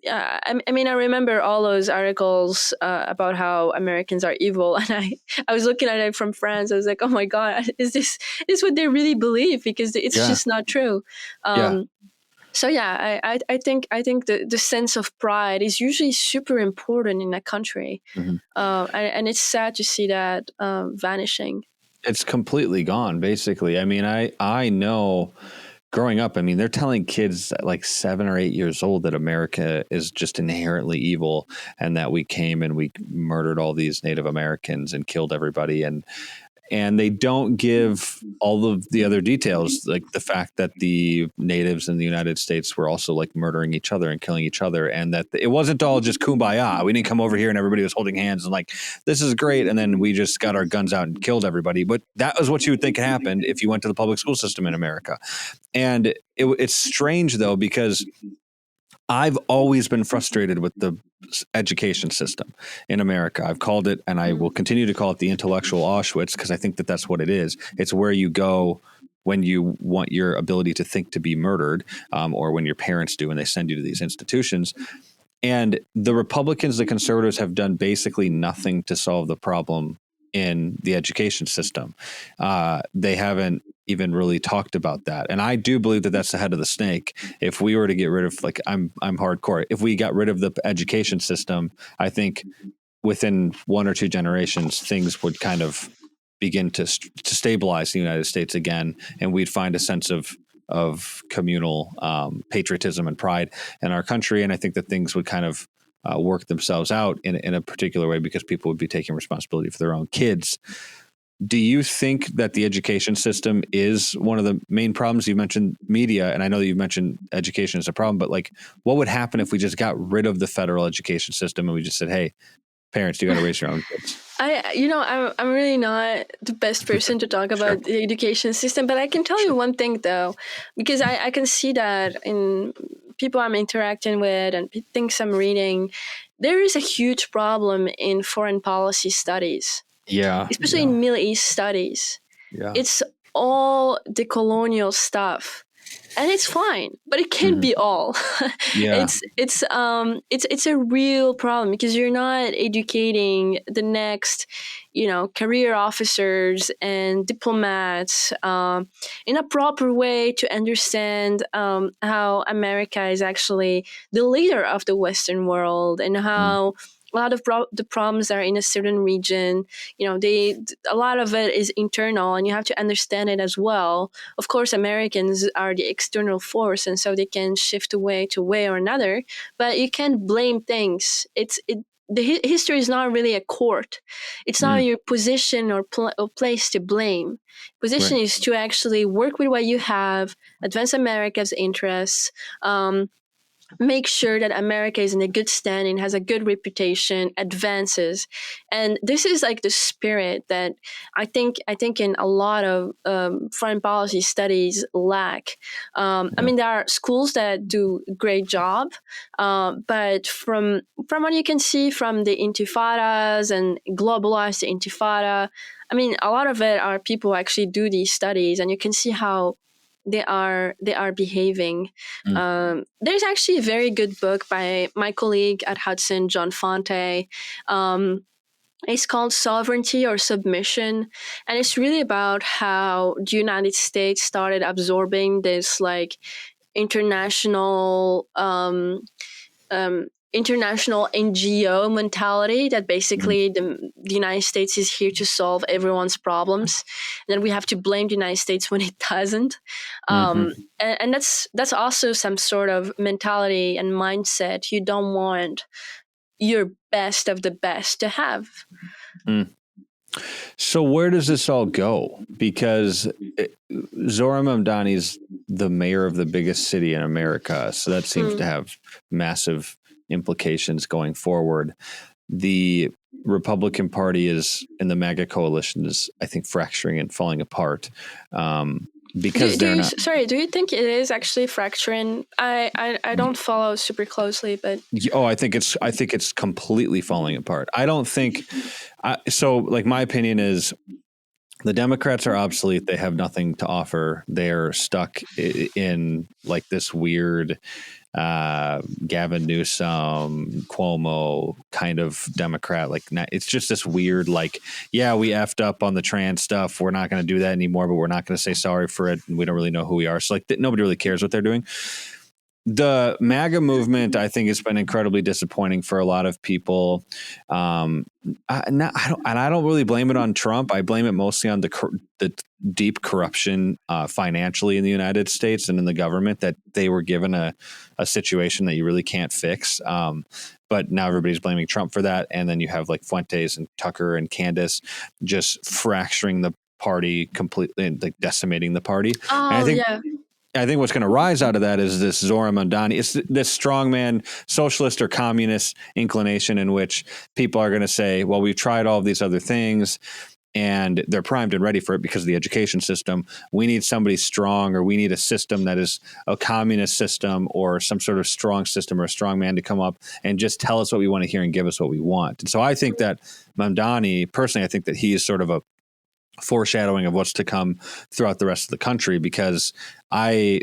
Speaker 2: Yeah, I mean, I remember all those articles about how Americans are evil, and I was looking at it from France. I was like, oh my god, is what they really believe? Because it's
Speaker 1: Yeah.
Speaker 2: just not true.
Speaker 1: Yeah.
Speaker 2: So yeah, I think the sense of pride is usually super important in a country,
Speaker 1: Hmm.
Speaker 2: and it's sad to see that vanishing.
Speaker 1: It's completely gone, basically. I mean, I know growing up, I mean, they're telling kids at like 7 or 8 years old that America is just inherently evil, and that we came and we murdered all these Native Americans and killed everybody. And And they don't give all of the other details, like the fact that the natives in the United States were also like murdering each other and killing each other, and that it wasn't all just kumbaya. We didn't come over here and everybody was holding hands and like, this is great, and then we just got our guns out and killed everybody. But that was what you would think happened if you went to the public school system in America. And it's strange, though, because I've always been frustrated with the education system in America. I've called it, and I will continue to call it, the intellectual Auschwitz, because I think that that's what it is. It's where you go when you want your ability to think to be murdered, or when your parents do and they send you to these institutions. And the Republicans, the conservatives, have done basically nothing to solve the problem in the education system. They haven't even really talked about that. And I do believe that that's the head of the snake. If we were to get rid of, like, I'm hardcore. If we got rid of the education system, I think within 1 or 2 generations, things would kind of begin to stabilize the United States again. And we'd find a sense of communal patriotism and pride in our country. And I think that things would kind of work themselves out in a particular way, because people would be taking responsibility for their own kids. Do you think that the education system is one of the main problems? You mentioned media, and I know that you mentioned education as a problem, but like, what would happen if we just got rid of the federal education system and we just said, hey, parents, you got to raise your own kids?
Speaker 2: I'm really not the best person to talk about the education system, but I can tell you one thing, though, because I can see that in people I'm interacting with and things I'm reading. There is a huge problem in foreign policy studies.
Speaker 1: Yeah.
Speaker 2: Especially in Middle East studies. Yeah. It's all the colonial stuff. And it's fine, but it can't be all. Yeah. It's a real problem, because you're not educating the next, career officers and diplomats in a proper way to understand how America is actually the leader of the Western world, and how a lot of the problems are in a certain region. A lot of it is internal, and you have to understand it as well. Of course, Americans are the external force, and so they can shift away to way or another. But you can't blame things. History is not really a court. It's not your position or place to blame. Position is to actually work with what you have, advance America's interests. Make sure that America is in a good standing, has a good reputation, advances. And this is like the spirit that I think in a lot of foreign policy studies lack. I mean, there are schools that do a great job, but from what you can see from the intifadas and globalized intifada, I mean, a lot of it are people who actually do these studies, and you can see how they are behaving. There's actually a very good book by my colleague at Hudson, John Fonte. It's called Sovereignty or Submission, and it's really about how the United States started absorbing this like international NGO mentality, that basically the United States is here to solve everyone's problems, and then we have to blame the United States when it doesn't. And that's also some sort of mentality and mindset you don't want your best of the best to have.
Speaker 1: So where does this all go? Because Zohran Mamdani is the mayor of the biggest city in America, so that seems to have massive implications going forward. The Republican Party is, in the MAGA coalition, is, I think, fracturing and falling apart. Because they're not. Sorry,
Speaker 2: do you think it is actually fracturing? I don't follow super closely, but
Speaker 1: I think it's completely falling apart. I don't think so. Like, my opinion is, the Democrats are obsolete. They have nothing to offer. They're stuck in like this weird Gavin Newsom, Cuomo kind of Democrat. Like, it's just this weird, like, yeah, we effed up on the trans stuff. We're not going to do that anymore, but we're not going to say sorry for it. And we don't really know who we are. So like, nobody really cares what they're doing. The MAGA movement, I think, has been incredibly disappointing for a lot of people. I don't really blame it on Trump. I blame it mostly on the deep corruption financially in the United States and in the government, that they were given a situation that you really can't fix. But now everybody's blaming Trump for that. And then you have like Fuentes and Tucker and Candace just fracturing the party completely, like decimating the party.
Speaker 2: Oh, yeah.
Speaker 1: I think what's going to rise out of that is this Zohran Mamdani. It's this strongman socialist or communist inclination in which people are going to say, well, we've tried all of these other things and they're primed and ready for it because of the education system. We need somebody strong, or we need a system that is a communist system or some sort of strong system or a strong man to come up and just tell us what we want to hear and give us what we want. And so I think that Mamdani, personally, I think that he is sort of a foreshadowing of what's to come throughout the rest of the country, because I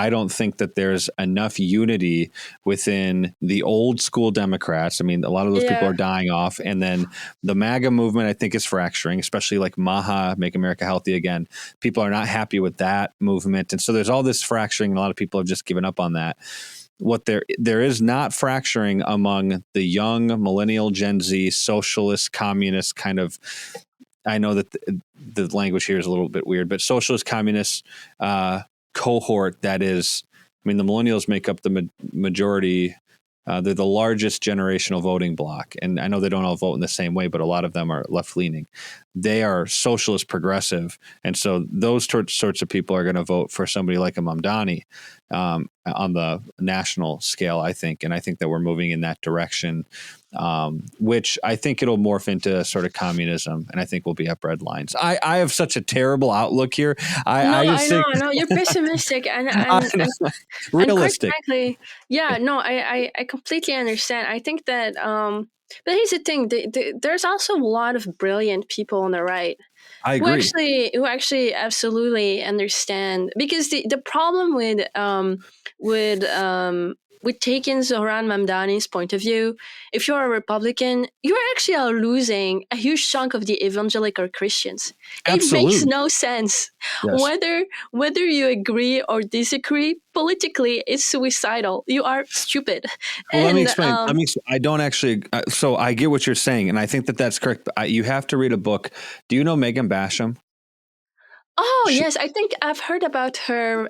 Speaker 1: don't think that there's enough unity within the old school Democrats. I mean, a lot of those people are dying off, and then the MAGA movement, I think, is fracturing, especially like MAHA, Make America Healthy Again. People are not happy with that movement, and so there's all this fracturing, and a lot of people have just given up on that. What there is not fracturing among the young millennial Gen Z socialist communist kind of, I know that the language here is a little bit weird, but socialist communist cohort that is, I mean, the millennials make up the majority. They're the largest generational voting bloc. And I know they don't all vote in the same way, but a lot of them are left-leaning. They are socialist progressive. And so those sorts of people are going to vote for somebody like a Mamdani on the national scale, I think. And I think that we're moving in that direction, which I think it'll morph into sort of communism. And I think we'll be at bread lines. I have such a terrible outlook here. I
Speaker 2: know. You're pessimistic and
Speaker 1: realistic.
Speaker 2: And quite frankly, I completely understand. I think that, but here's the thing: there's also a lot of brilliant people on the right.
Speaker 1: I agree.
Speaker 2: Who actually absolutely understand, because the problem with taking Zohran Mamdani's point of view, if you're a Republican, you actually are losing a huge chunk of the evangelical Christians.
Speaker 1: Absolutely.
Speaker 2: It makes no sense.
Speaker 1: Yes.
Speaker 2: Whether you agree or disagree, politically, it's suicidal. You are stupid.
Speaker 1: Well, let me explain. I don't actually. So I get what you're saying, and I think that that's correct. But you have to read a book. Do you know Megan Basham?
Speaker 2: Oh, yes. I think I've heard about her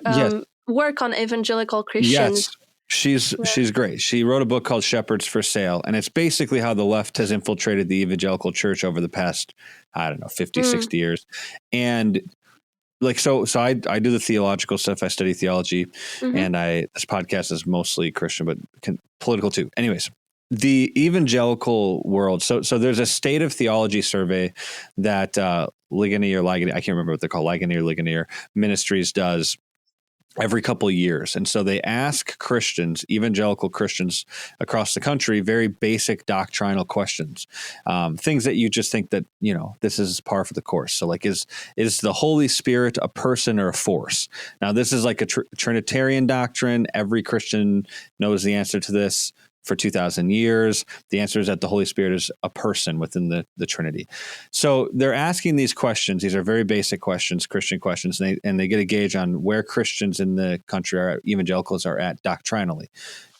Speaker 2: work on evangelical Christians.
Speaker 1: Yes. She's great. She wrote a book called Shepherds for Sale, and it's basically how the left has infiltrated the evangelical church over the past, 50, 60 years. And like, so I do the theological stuff. I study theology, and this podcast is mostly Christian, but political too. Anyways, the evangelical world. So there's a state of theology survey that Ligonier, I can't remember what they're called, Ligonier Ministries does every couple of years. And so they ask Christians, evangelical Christians across the country, very basic doctrinal questions, things that you just think that, this is par for the course. So like, is the Holy Spirit a person or a force? Now, this is like a Trinitarian doctrine. Every Christian knows the answer to this. For 2,000 years, the answer is that the Holy Spirit is a person within the Trinity. So they're asking these questions. These are very basic questions, Christian questions, and they get a gauge on where Christians in the country evangelicals are at doctrinally.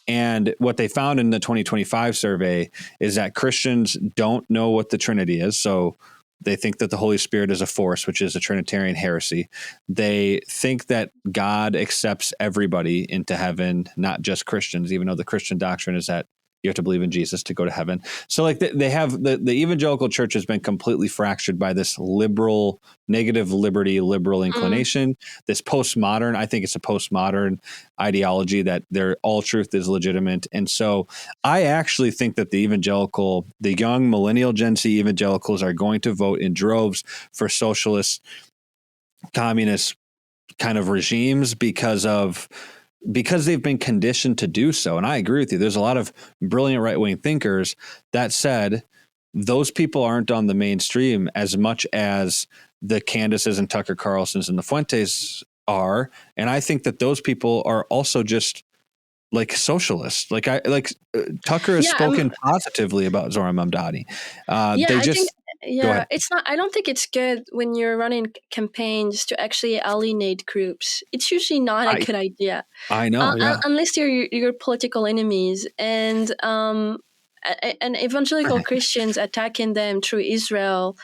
Speaker 1: And what they found in the 2025 survey is that Christians don't know what the Trinity is. So they think that the Holy Spirit is a force, which is a Trinitarian heresy. They think that God accepts everybody into heaven, not just Christians, even though the Christian doctrine is that you have to believe in Jesus to go to heaven. So like they have the evangelical church has been completely fractured by this liberal, negative liberty, liberal inclination, this postmodern, I think it's a postmodern ideology that all truth is legitimate. And so I actually think that the young millennial Gen Z evangelicals are going to vote in droves for socialist, communist kind of regimes because they've been conditioned to do so. And I agree with you. There's a lot of brilliant right-wing thinkers. That said, those people aren't on the mainstream as much as the Candaces and Tucker Carlsons and the Fuentes are. And I think that those people are also just like socialists. Tucker has spoken positively about Zohran Mamdani. Go
Speaker 2: Yeah,
Speaker 1: ahead.
Speaker 2: it's not. I don't think it's good when you're running campaigns to actually alienate groups. It's usually not a
Speaker 1: I
Speaker 2: good idea,
Speaker 1: I know. Yeah.
Speaker 2: unless you're your political enemies. And evangelical Christians attacking them through Israel,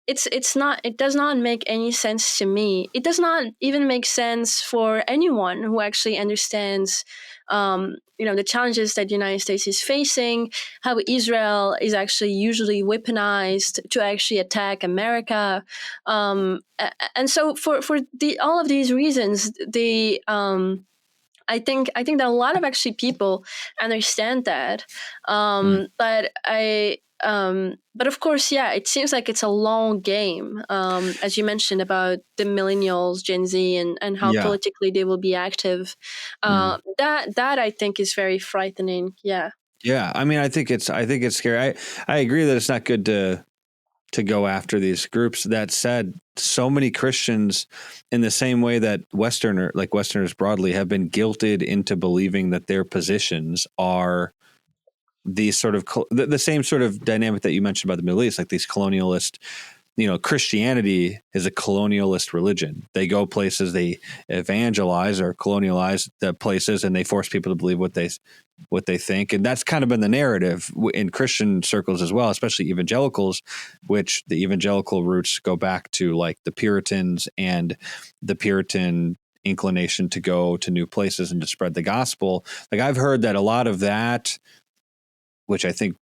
Speaker 2: it's not, it does not make any sense to me. It does not even make sense for anyone who actually understands the challenges that the United States is facing, how Israel is actually usually weaponized to actually attack America. And so for the all of these reasons, I think that a lot of actually people understand that,
Speaker 1: Mm.
Speaker 2: but of course, yeah, it seems like it's a long game, as you mentioned about the millennials, Gen Z, and how
Speaker 1: Yeah.
Speaker 2: politically they will be active.
Speaker 1: Mm.
Speaker 2: That I think is very frightening. Yeah.
Speaker 1: Yeah. I mean, I think it's scary. I agree that it's not good to go after these groups. That said, so many Christians, in the same way that Westerners broadly, have been guilted into believing that their positions are these sort of the same sort of dynamic that you mentioned about the Middle East, like these colonialist. Christianity is a colonialist religion. They go places, they evangelize or colonialize the places, and they force people to believe what they think. And that's kind of been the narrative in Christian circles as well, especially evangelicals, which the evangelical roots go back to like the Puritans and the Puritan inclination to go to new places and to spread the gospel. Like I've heard that a lot of that, which I think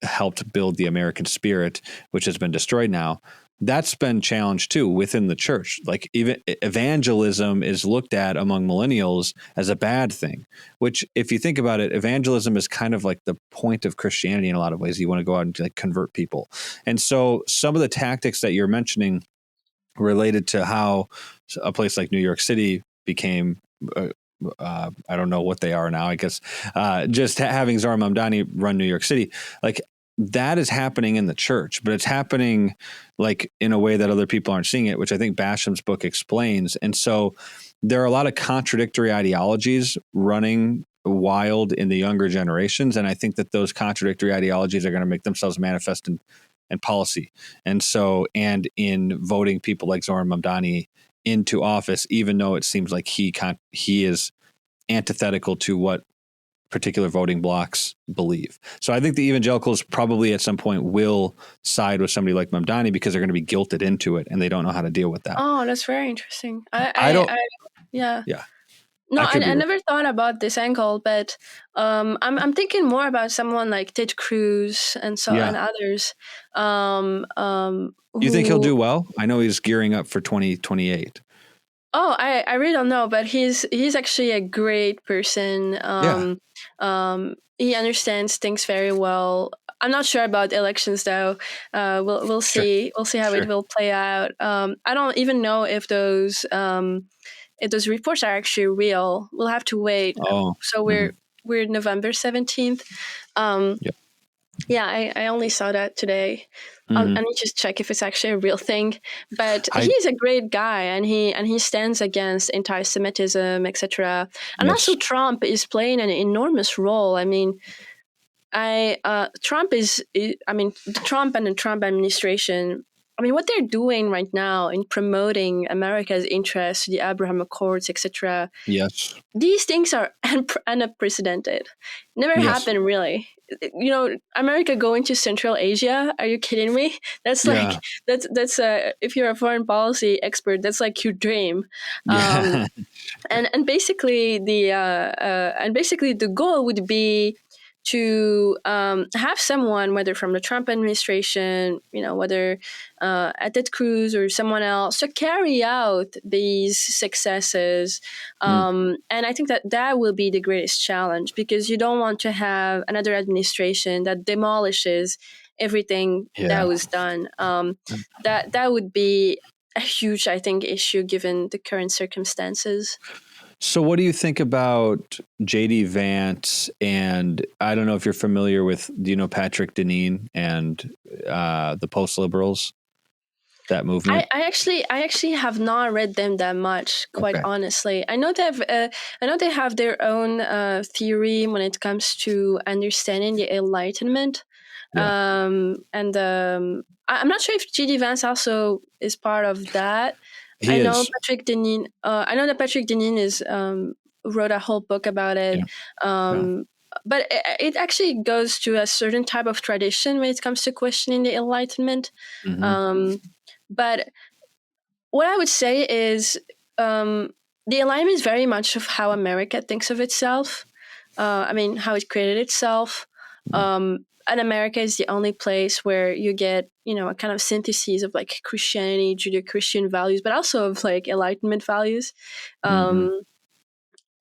Speaker 1: helped build the American spirit, which has been destroyed now, that's been challenged too within the church. Like even evangelism is looked at among millennials as a bad thing, which if you think about it, evangelism is kind of like the point of Christianity in a lot of ways. You want to go out and like convert people. And so some of the tactics that you're mentioning related to how a place like New York City became I don't know what they are now. I guess just having Zohran Mamdani run New York City, like that is happening in the church, but it's happening like in a way that other people aren't seeing it, which I think Basham's book explains. And so there are a lot of contradictory ideologies running wild in the younger generations, and I think that those contradictory ideologies are going to make themselves manifest in policy, and in voting people like Zohran Mamdani into office, even though it seems like he is antithetical to what particular voting blocks believe. So I think the evangelicals probably at some point will side with somebody like Mamdani because they're going to be guilted into it and they don't know how to deal with that.
Speaker 2: Oh, that's very interesting.
Speaker 1: I don't.
Speaker 2: Yeah.
Speaker 1: Yeah,
Speaker 2: No,
Speaker 1: I could
Speaker 2: I
Speaker 1: be wrong.
Speaker 2: never thought about this angle, but I'm thinking more about someone like Ted Cruz and
Speaker 1: Yeah.
Speaker 2: others,
Speaker 1: You think he'll
Speaker 2: who.
Speaker 1: do well? I know he's gearing up for 2028.
Speaker 2: Oh, I really don't know, but he's actually a great person.
Speaker 1: Yeah.
Speaker 2: He understands things very well. I'm not sure about elections though. We'll
Speaker 1: Sure.
Speaker 2: see. We'll see how it
Speaker 1: Sure.
Speaker 2: will play out. I don't even know if those reports are actually real. We'll have to wait.
Speaker 1: Oh.
Speaker 2: So
Speaker 1: Mhm.
Speaker 2: we're November 17th. Um,
Speaker 1: Yep.
Speaker 2: yeah, I only saw that today. I
Speaker 1: Mhm.
Speaker 2: need to check if it's actually a real thing. But
Speaker 1: I
Speaker 2: he's a great guy, and he stands against anti-Semitism, etc. And also,
Speaker 1: yes.
Speaker 2: Trump is playing an enormous role. I mean, the Trump and the Trump administration. I mean, what they're doing right now in promoting America's interests, the Abraham Accords, etc.
Speaker 1: Yes.
Speaker 2: These things are unprecedented. Never
Speaker 1: Yes.
Speaker 2: happened, really. America going to Central Asia? Are you kidding me? That's like
Speaker 1: Yeah.
Speaker 2: that's if you're a foreign policy expert, that's like your dream. Um,
Speaker 1: Yeah.
Speaker 2: and basically the goal would be to have someone, whether from the Trump administration, whether Ted Cruz or someone else, to carry out these successes.
Speaker 1: Mm.
Speaker 2: And I think that will be the greatest challenge, because you don't want to have another administration that demolishes everything that
Speaker 1: Yeah.
Speaker 2: was done. That would be a huge, I think, issue given the current circumstances.
Speaker 1: So what do you think about JD Vance? And I don't know if you're familiar with, do you know Patrick Deneen and the Post Liberals, that movement?
Speaker 2: I actually have not read them that much, quite
Speaker 1: Okay.
Speaker 2: honestly. I know they have their own theory when it comes to understanding the Enlightenment.
Speaker 1: Yeah.
Speaker 2: I'm not sure if G.D. Vance also is part of that.
Speaker 1: He is.
Speaker 2: I know that Patrick Deneen is wrote a whole book about it.
Speaker 1: Yeah. Yeah.
Speaker 2: Um, but it actually goes to a certain type of tradition when it comes to questioning the Enlightenment.
Speaker 1: Mm-hmm.
Speaker 2: But what I would say is the Enlightenment is very much of how America thinks of itself. How it created itself. And America is the only place where you get, a kind of synthesis of like Christianity, Judeo-Christian values, but also of like Enlightenment values.
Speaker 1: Mm-hmm.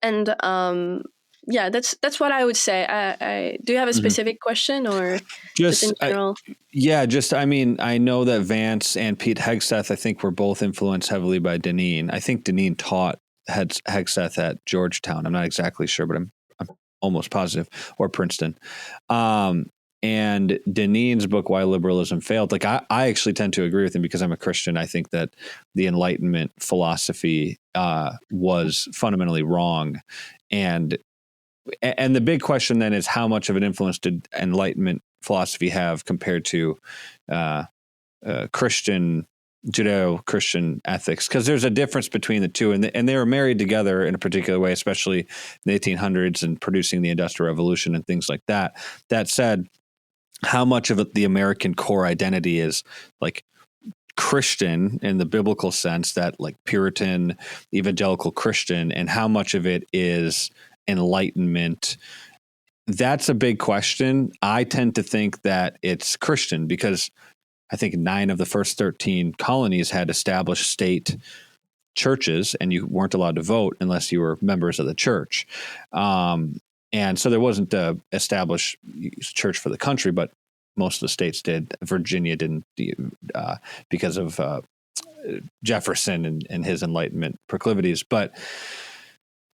Speaker 2: And yeah, that's what I would say. I do you have a
Speaker 1: Mm-hmm.
Speaker 2: specific question or just in
Speaker 1: Just,
Speaker 2: general?
Speaker 1: I know that Vance and Pete Hegseth, I think, were both influenced heavily by Deneen. I think Deneen taught Hegseth at Georgetown. I'm not exactly sure, but I'm almost positive, or Princeton. And Deneen's book, Why Liberalism Failed, like I actually tend to agree with him because I'm a Christian. I think that the Enlightenment philosophy was fundamentally wrong. And the big question then is, how much of an influence did Enlightenment philosophy have compared to Christian, Judeo-Christian ethics? Because there's a difference between the two, and they were married together in a particular way, especially in the 1800s and producing the Industrial Revolution and things like that. That said, how much of the American core identity is like Christian in the biblical sense, that like Puritan, evangelical Christian, and how much of it is Enlightenment? That's a big question. I tend to think that it's Christian because I think 9 of the first 13 colonies had established state churches, and you weren't allowed to vote unless you were members of the church. And so there wasn't a established church for the country, but most of the states did. Virginia didn't because of Jefferson and his Enlightenment proclivities. But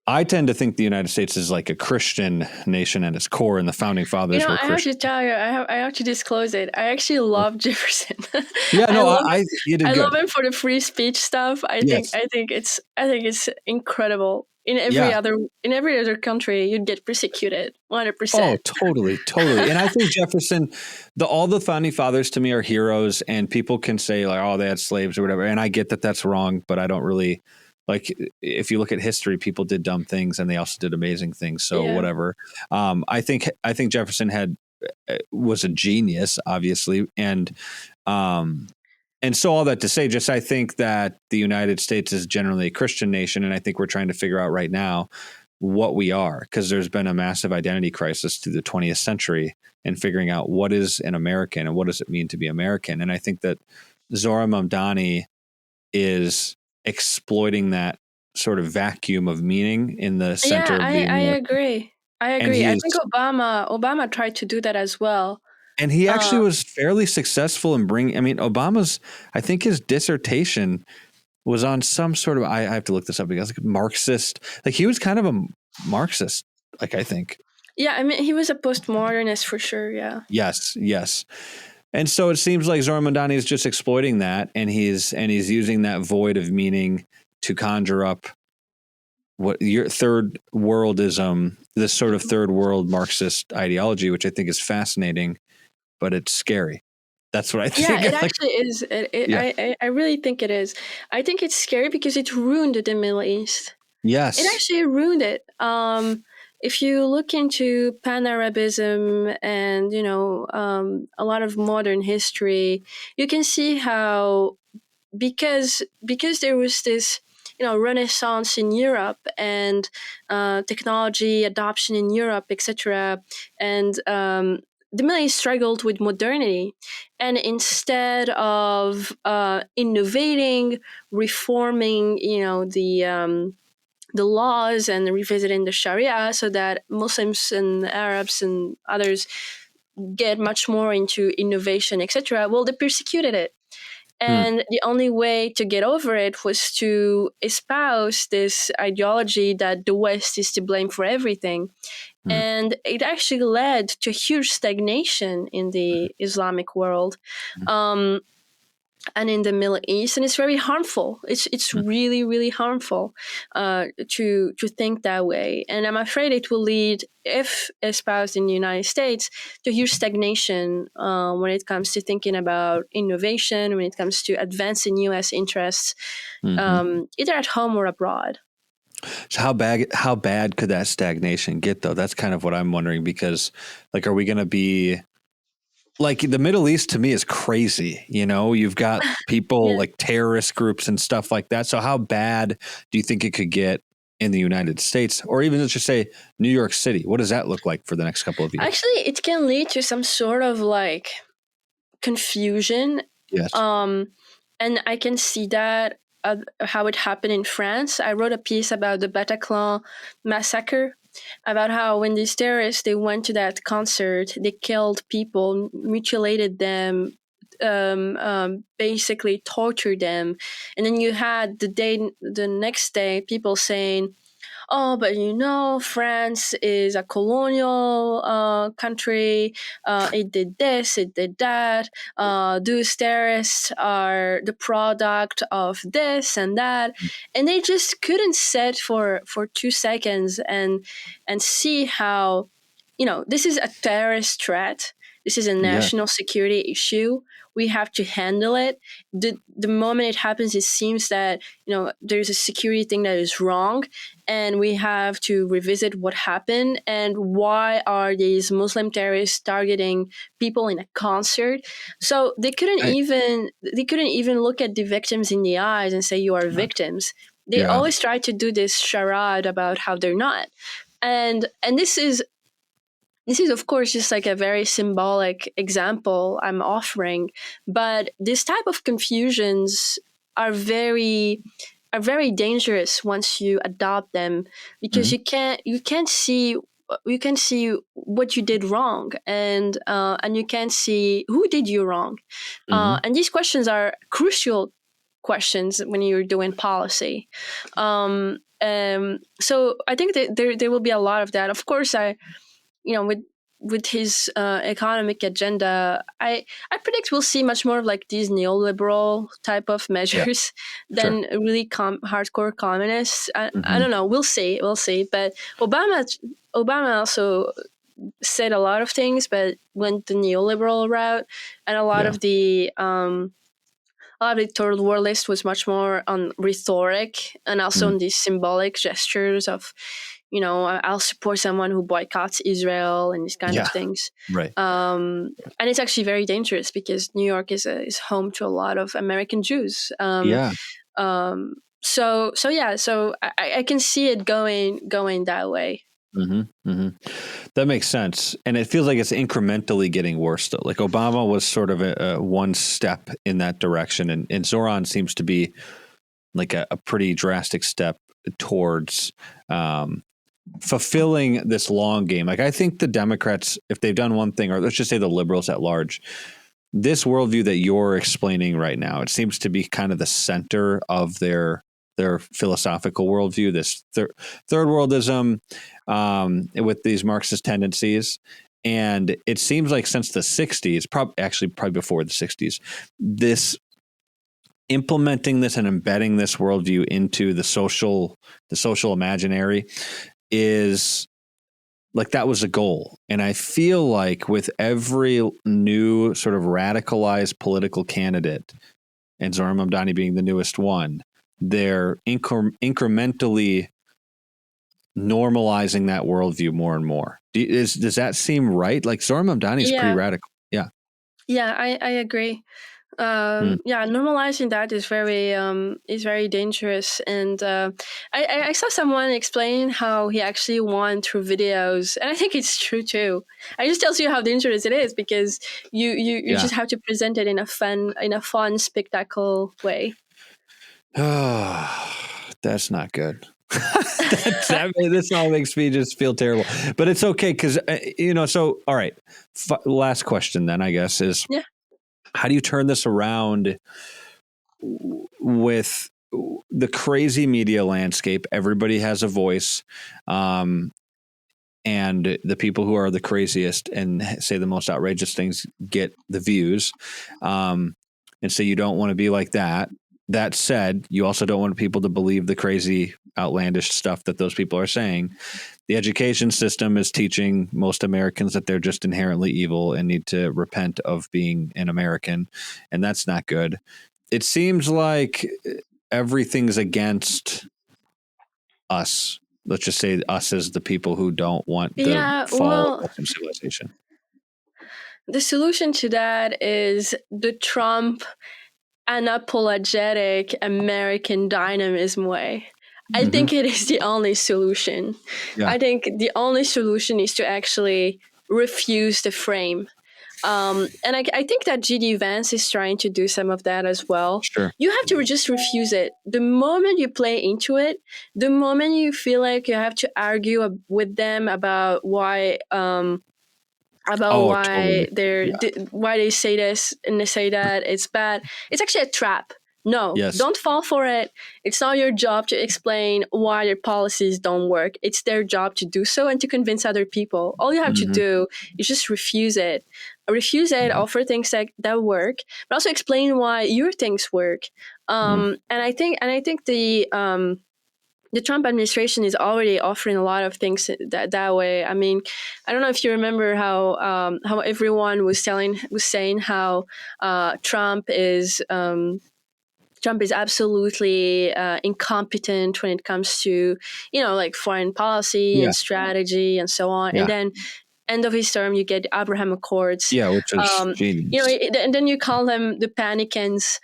Speaker 1: I tend to think the United States is like a Christian nation at its core, and the founding fathers were
Speaker 2: I have
Speaker 1: Christian.
Speaker 2: to tell you, I have to disclose it. I actually love Jefferson.
Speaker 1: Yeah, no, you did good.
Speaker 2: love him for the free speech stuff. I think it's incredible. In every other country, you'd get persecuted 100%.
Speaker 1: Oh, totally. And I think Jefferson, all the founding fathers to me are heroes, and people can say like, oh, they had slaves or whatever. And I get that that's wrong, but I don't really like, if you look at history, people did dumb things and they also did amazing things. So whatever. I think Jefferson was a genius, obviously. And so all that to say, just I think that the United States is generally a Christian nation. And I think we're trying to figure out right now what we are, because there's been a massive identity crisis through the 20th century and figuring out what is an American and what does it mean to be American. And I think that Zohran Mamdani is exploiting that sort of vacuum of meaning in the center of the
Speaker 2: I agree. I think Obama tried to do that as well.
Speaker 1: And he actually was fairly successful in I think his dissertation was on some sort of, I have to look this up because like Marxist, like he was kind of a Marxist, like I think.
Speaker 2: Yeah, I mean, he was a postmodernist for sure, yeah.
Speaker 1: Yes. And so it seems like Zohran Mamdani is just exploiting that, and he's using that void of meaning to conjure up what your third worldism, this sort of third world Marxist ideology, which I think is fascinating, but it's scary. That's what I think.
Speaker 2: Yeah, it actually is. I really think it is. I think it's scary because it ruined the Middle East.
Speaker 1: Yes.
Speaker 2: It actually ruined it. If you look into Pan-Arabism and, a lot of modern history, you can see how because there was this, Renaissance in Europe and technology adoption in Europe, etc., and the Middle East struggled with modernity, and instead of innovating, reforming, the laws and revisiting the Sharia so that Muslims and Arabs and others get much more into innovation, etc., well, they persecuted it. And the only way to get over it was to espouse this ideology that the West is to blame for everything. And it actually led to huge stagnation in the Islamic world. and in the Middle East, and it's very harmful. It's really, really harmful to think that way, and I'm afraid it will lead, if espoused in the United States, to huge stagnation when it comes to thinking about innovation, when it comes to advancing U.S. interests, either at home or abroad.
Speaker 1: So how bad could that stagnation get, though? That's kind of what I'm wondering, because like, are we going to be like, the Middle East to me is crazy. You know, you've got people
Speaker 2: Yeah.
Speaker 1: like terrorist groups and stuff like that. So how bad do you think it could get in the United States, or even let's just say New York City? What does that look like for the next couple of years?
Speaker 2: Actually, it can lead to some sort of like confusion.
Speaker 1: Yes.
Speaker 2: And I can see that how it happened in France. I wrote a piece about the Bataclan massacre, about how when these terrorists they went to that concert, they killed people, mutilated them, basically tortured them, and then you had the next day, people saying, oh, but France is a colonial country. It did this, it did that. Those terrorists are the product of this and that. And they just couldn't sit for 2 seconds and see how, this is a terrorist threat. This is a
Speaker 1: Yeah.
Speaker 2: national security issue. We have to handle it. The moment it happens, it seems that there's a security thing that is wrong, and we have to revisit what happened and why are these Muslim terrorists targeting people in a concert. So they couldn't even look at the victims in the eyes and say you are victims. They
Speaker 1: Yeah.
Speaker 2: always try to do this charade about how they're not. And this is, of course, just like a very symbolic example I'm offering, but this type of confusions are very dangerous once you adopt them, because you can't see what you did wrong, and you can't see who did you wrong, and these questions are crucial questions when you're doing policy. So I think that there will be a lot of that. Of course, with his economic agenda, I predict we'll see much more of like these neoliberal type of measures than really hardcore communists. I don't know. We'll see. But Obama also said a lot of things, but went the neoliberal route, and a lot of the Third Worldist was much more on rhetoric and also on these symbolic gestures of, I'll support someone who boycotts Israel and these kind of things.
Speaker 1: Right.
Speaker 2: And it's actually very dangerous because New York is home to a lot of American Jews. So I can see it going that way.
Speaker 1: That makes sense. And it feels like it's incrementally getting worse, though. Like, Obama was sort of a one step in that direction. And Zohran seems to be like a pretty drastic step towards fulfilling this long game. Like, I think the Democrats, if they've done one thing, or let's just say the liberals at large, this worldview that you're explaining right now, it seems to be kind of the center of their philosophical worldview, this third worldism, with these Marxist tendencies. And it seems like since the 60s, probably before the 60s, this implementing this and embedding this worldview into the social imaginary is like, that was a goal. And I feel like with every new sort of radicalized political candidate, and Zohran Mamdani being the newest one, they're incrementally normalizing that worldview more and more. Does that seem right? Like, Zohran Mamdani is pretty radical. Yeah.
Speaker 2: Yeah, I agree. Normalizing that is very dangerous. And I saw someone explain how he actually won through videos, and I think it's true too. It just tells you how dangerous it is, because you just have to present it in a fun spectacle way.
Speaker 1: Oh, that's not good. This all makes me just feel terrible, but it's okay. Cause so, all right. Last question then, I guess, is how do you turn this around with the crazy media landscape? Everybody has a voice. And the people who are the craziest and say the most outrageous things get the views. And so you don't want to be like that. That said, you also don't want people to believe the crazy, outlandish stuff that those people are saying. The education system is teaching most Americans that they're just inherently evil and need to repent of being an American, and that's not good. It seems like everything's against us. Let's just say us as the people who don't want the
Speaker 2: Yeah,
Speaker 1: fall of
Speaker 2: well,
Speaker 1: Western civilization.
Speaker 2: the solution to that is the Trump unapologetic American dynamism way. I think it is the only solution.
Speaker 1: Yeah,
Speaker 2: I think the only solution is to actually refuse the frame. And I think that GD Vance is trying to do some of that as well.
Speaker 1: sure.
Speaker 2: You have to just refuse it. The moment you play into it, the moment you feel like you have to argue with them about
Speaker 1: Oh,
Speaker 2: why
Speaker 1: totally. Yeah.
Speaker 2: why they say this and they say that it's bad, it's actually a trap. No,
Speaker 1: Yes.
Speaker 2: don't fall for it. It's not your job to explain why your policies don't work. It's their job to do so and to convince other people. All you have to do is just refuse it. Refuse it, offer things that work, but also explain why your things work. And I think the Trump administration is already offering a lot of things that way. I mean, I don't know if you remember how everyone was saying how Trump is absolutely incompetent when it comes to like foreign policy
Speaker 1: Yeah.
Speaker 2: and strategy and so on. And
Speaker 1: Yeah.
Speaker 2: then end of his term, you get the Abraham Accords.
Speaker 1: Yeah, which is genius.
Speaker 2: And then you call them the panicans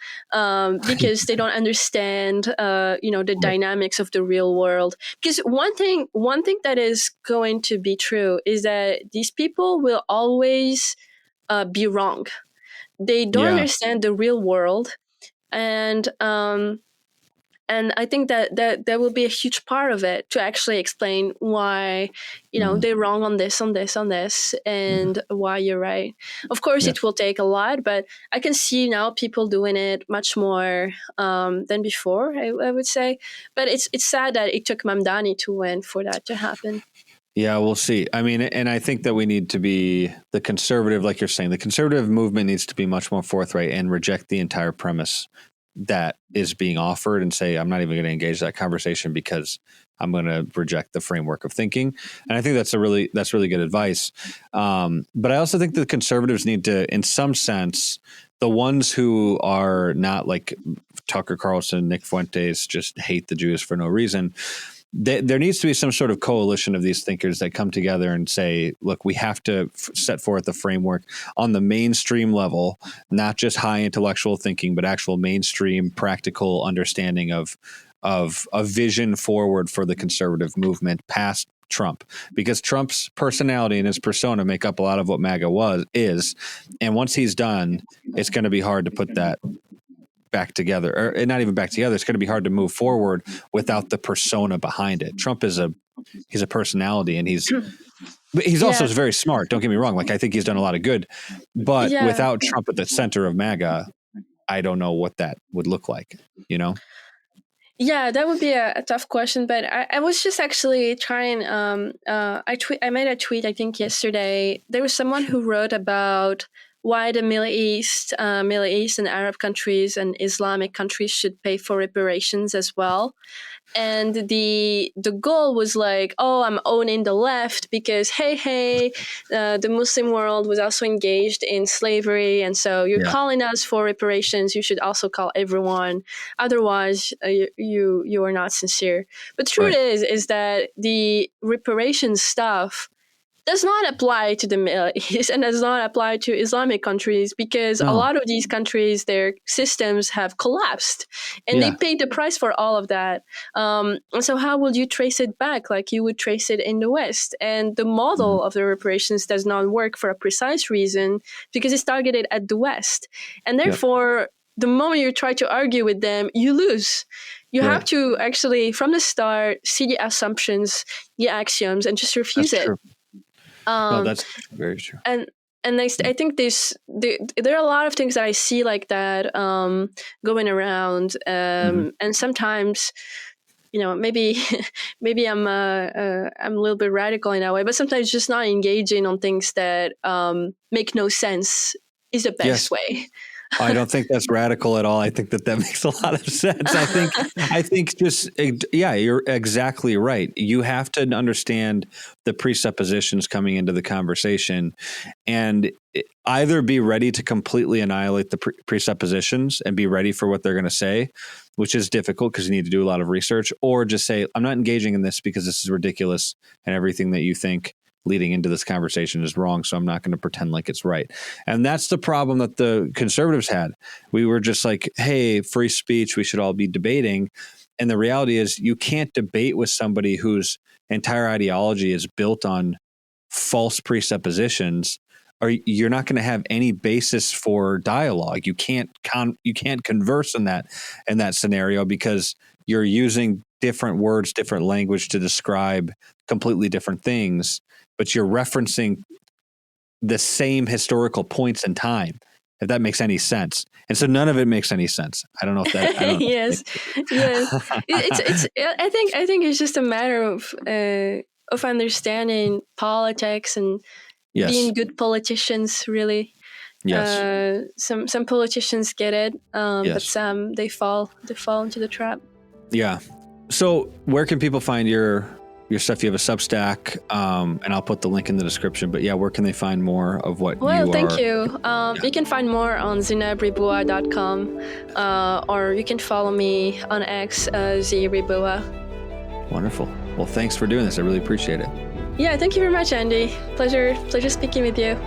Speaker 2: because they don't understand, the dynamics of the real world. Because one thing that is going to be true is that these people will always be wrong. They don't
Speaker 1: Yeah.
Speaker 2: understand the real world, and I think that will be a huge part of it to actually explain why, they're wrong on this, and why you're right. Of course,
Speaker 1: Yeah.
Speaker 2: it will take a lot, but I can see now people doing it much more than before, I would say. But it's sad that it took Mamdani to win for that to happen.
Speaker 1: Yeah, we'll see. I mean, and I think that we need to be the conservative, like you're saying, the conservative movement needs to be much more forthright and reject the entire premise that is being offered and say, I'm not even going to engage that conversation because I'm going to reject the framework of thinking. And I think that's really good advice. But I also think the conservatives need to, in some sense, the ones who are not like Tucker Carlson, Nick Fuentes, just hate the Jews for no reason. There needs to be some sort of coalition of these thinkers that come together and say, look, we have to set forth the framework on the mainstream level, not just high intellectual thinking, but actual mainstream practical understanding of a vision forward for the conservative movement past Trump, because Trump's personality and his persona make up a lot of what MAGA is. And once he's done, it's going to be hard to put that back together, or not even back together. It's going to be hard to move forward without the persona behind it. Trump is he's a personality, and he's also very smart. Don't get me wrong. Like, I think he's done a lot of good, but without Trump at the center of MAGA, I don't know what that would look like,
Speaker 2: Yeah, that would be a tough question, but I was just actually trying. I made a tweet, I think yesterday. There was someone who wrote about why the Middle East and Arab countries and Islamic countries should pay for reparations as well. And the goal was like, oh, I'm owning the left because the Muslim world was also engaged in slavery, and so you're calling us for reparations. You should also call everyone. Otherwise, you are not sincere. But the truth is that the reparations stuff does not apply to the Middle East and does not apply to Islamic countries, because a lot of these countries, their systems have collapsed and they paid the price for all of that. And so how would you trace it back like you would trace it in the West? And the model of the reparations does not work for a precise reason, because it's targeted at the West. And therefore, the moment you try to argue with them, you lose. You have to actually, from the start, see the assumptions, the axioms, and just refuse it.
Speaker 1: True. No, that's very true.
Speaker 2: And I think there are a lot of things that I see like that going around, and sometimes, maybe I'm a little bit radical in that way, but sometimes just not engaging on things that make no sense is the best way.
Speaker 1: I don't think that's radical at all. I think that makes a lot of sense. I think just, yeah, you're exactly right. You have to understand the presuppositions coming into the conversation and either be ready to completely annihilate the presuppositions and be ready for what they're going to say, which is difficult because you need to do a lot of research, or just say, I'm not engaging in this because this is ridiculous and everything that you think leading into this conversation is wrong, so I'm not going to pretend like it's right. And that's the problem that the conservatives had. We were just like, hey, free speech, we should all be debating. And the reality is you can't debate with somebody whose entire ideology is built on false presuppositions, or you're not going to have any basis for dialogue. You can't converse in that scenario because you're using different words, different language to describe completely different things, but you're referencing the same historical points in time, if that makes any sense. And so none of it makes any sense. I don't know if that.
Speaker 2: Yes. It's. I think it's just a matter of understanding politics and being good politicians. Really.
Speaker 1: Yes.
Speaker 2: Some politicians get it,
Speaker 1: yes.
Speaker 2: but some they fall into the trap.
Speaker 1: Yeah. So where can people find your stuff? You have a Substack, and I'll put the link in the description. But yeah, where can they find more of what you are?
Speaker 2: Well, thank you. You can find more on zinebriboua.com, or you can follow me on X, Riboua.
Speaker 1: Wonderful. Well, thanks for doing this. I really appreciate it.
Speaker 2: Yeah, thank you very much, Andy. Pleasure speaking with you.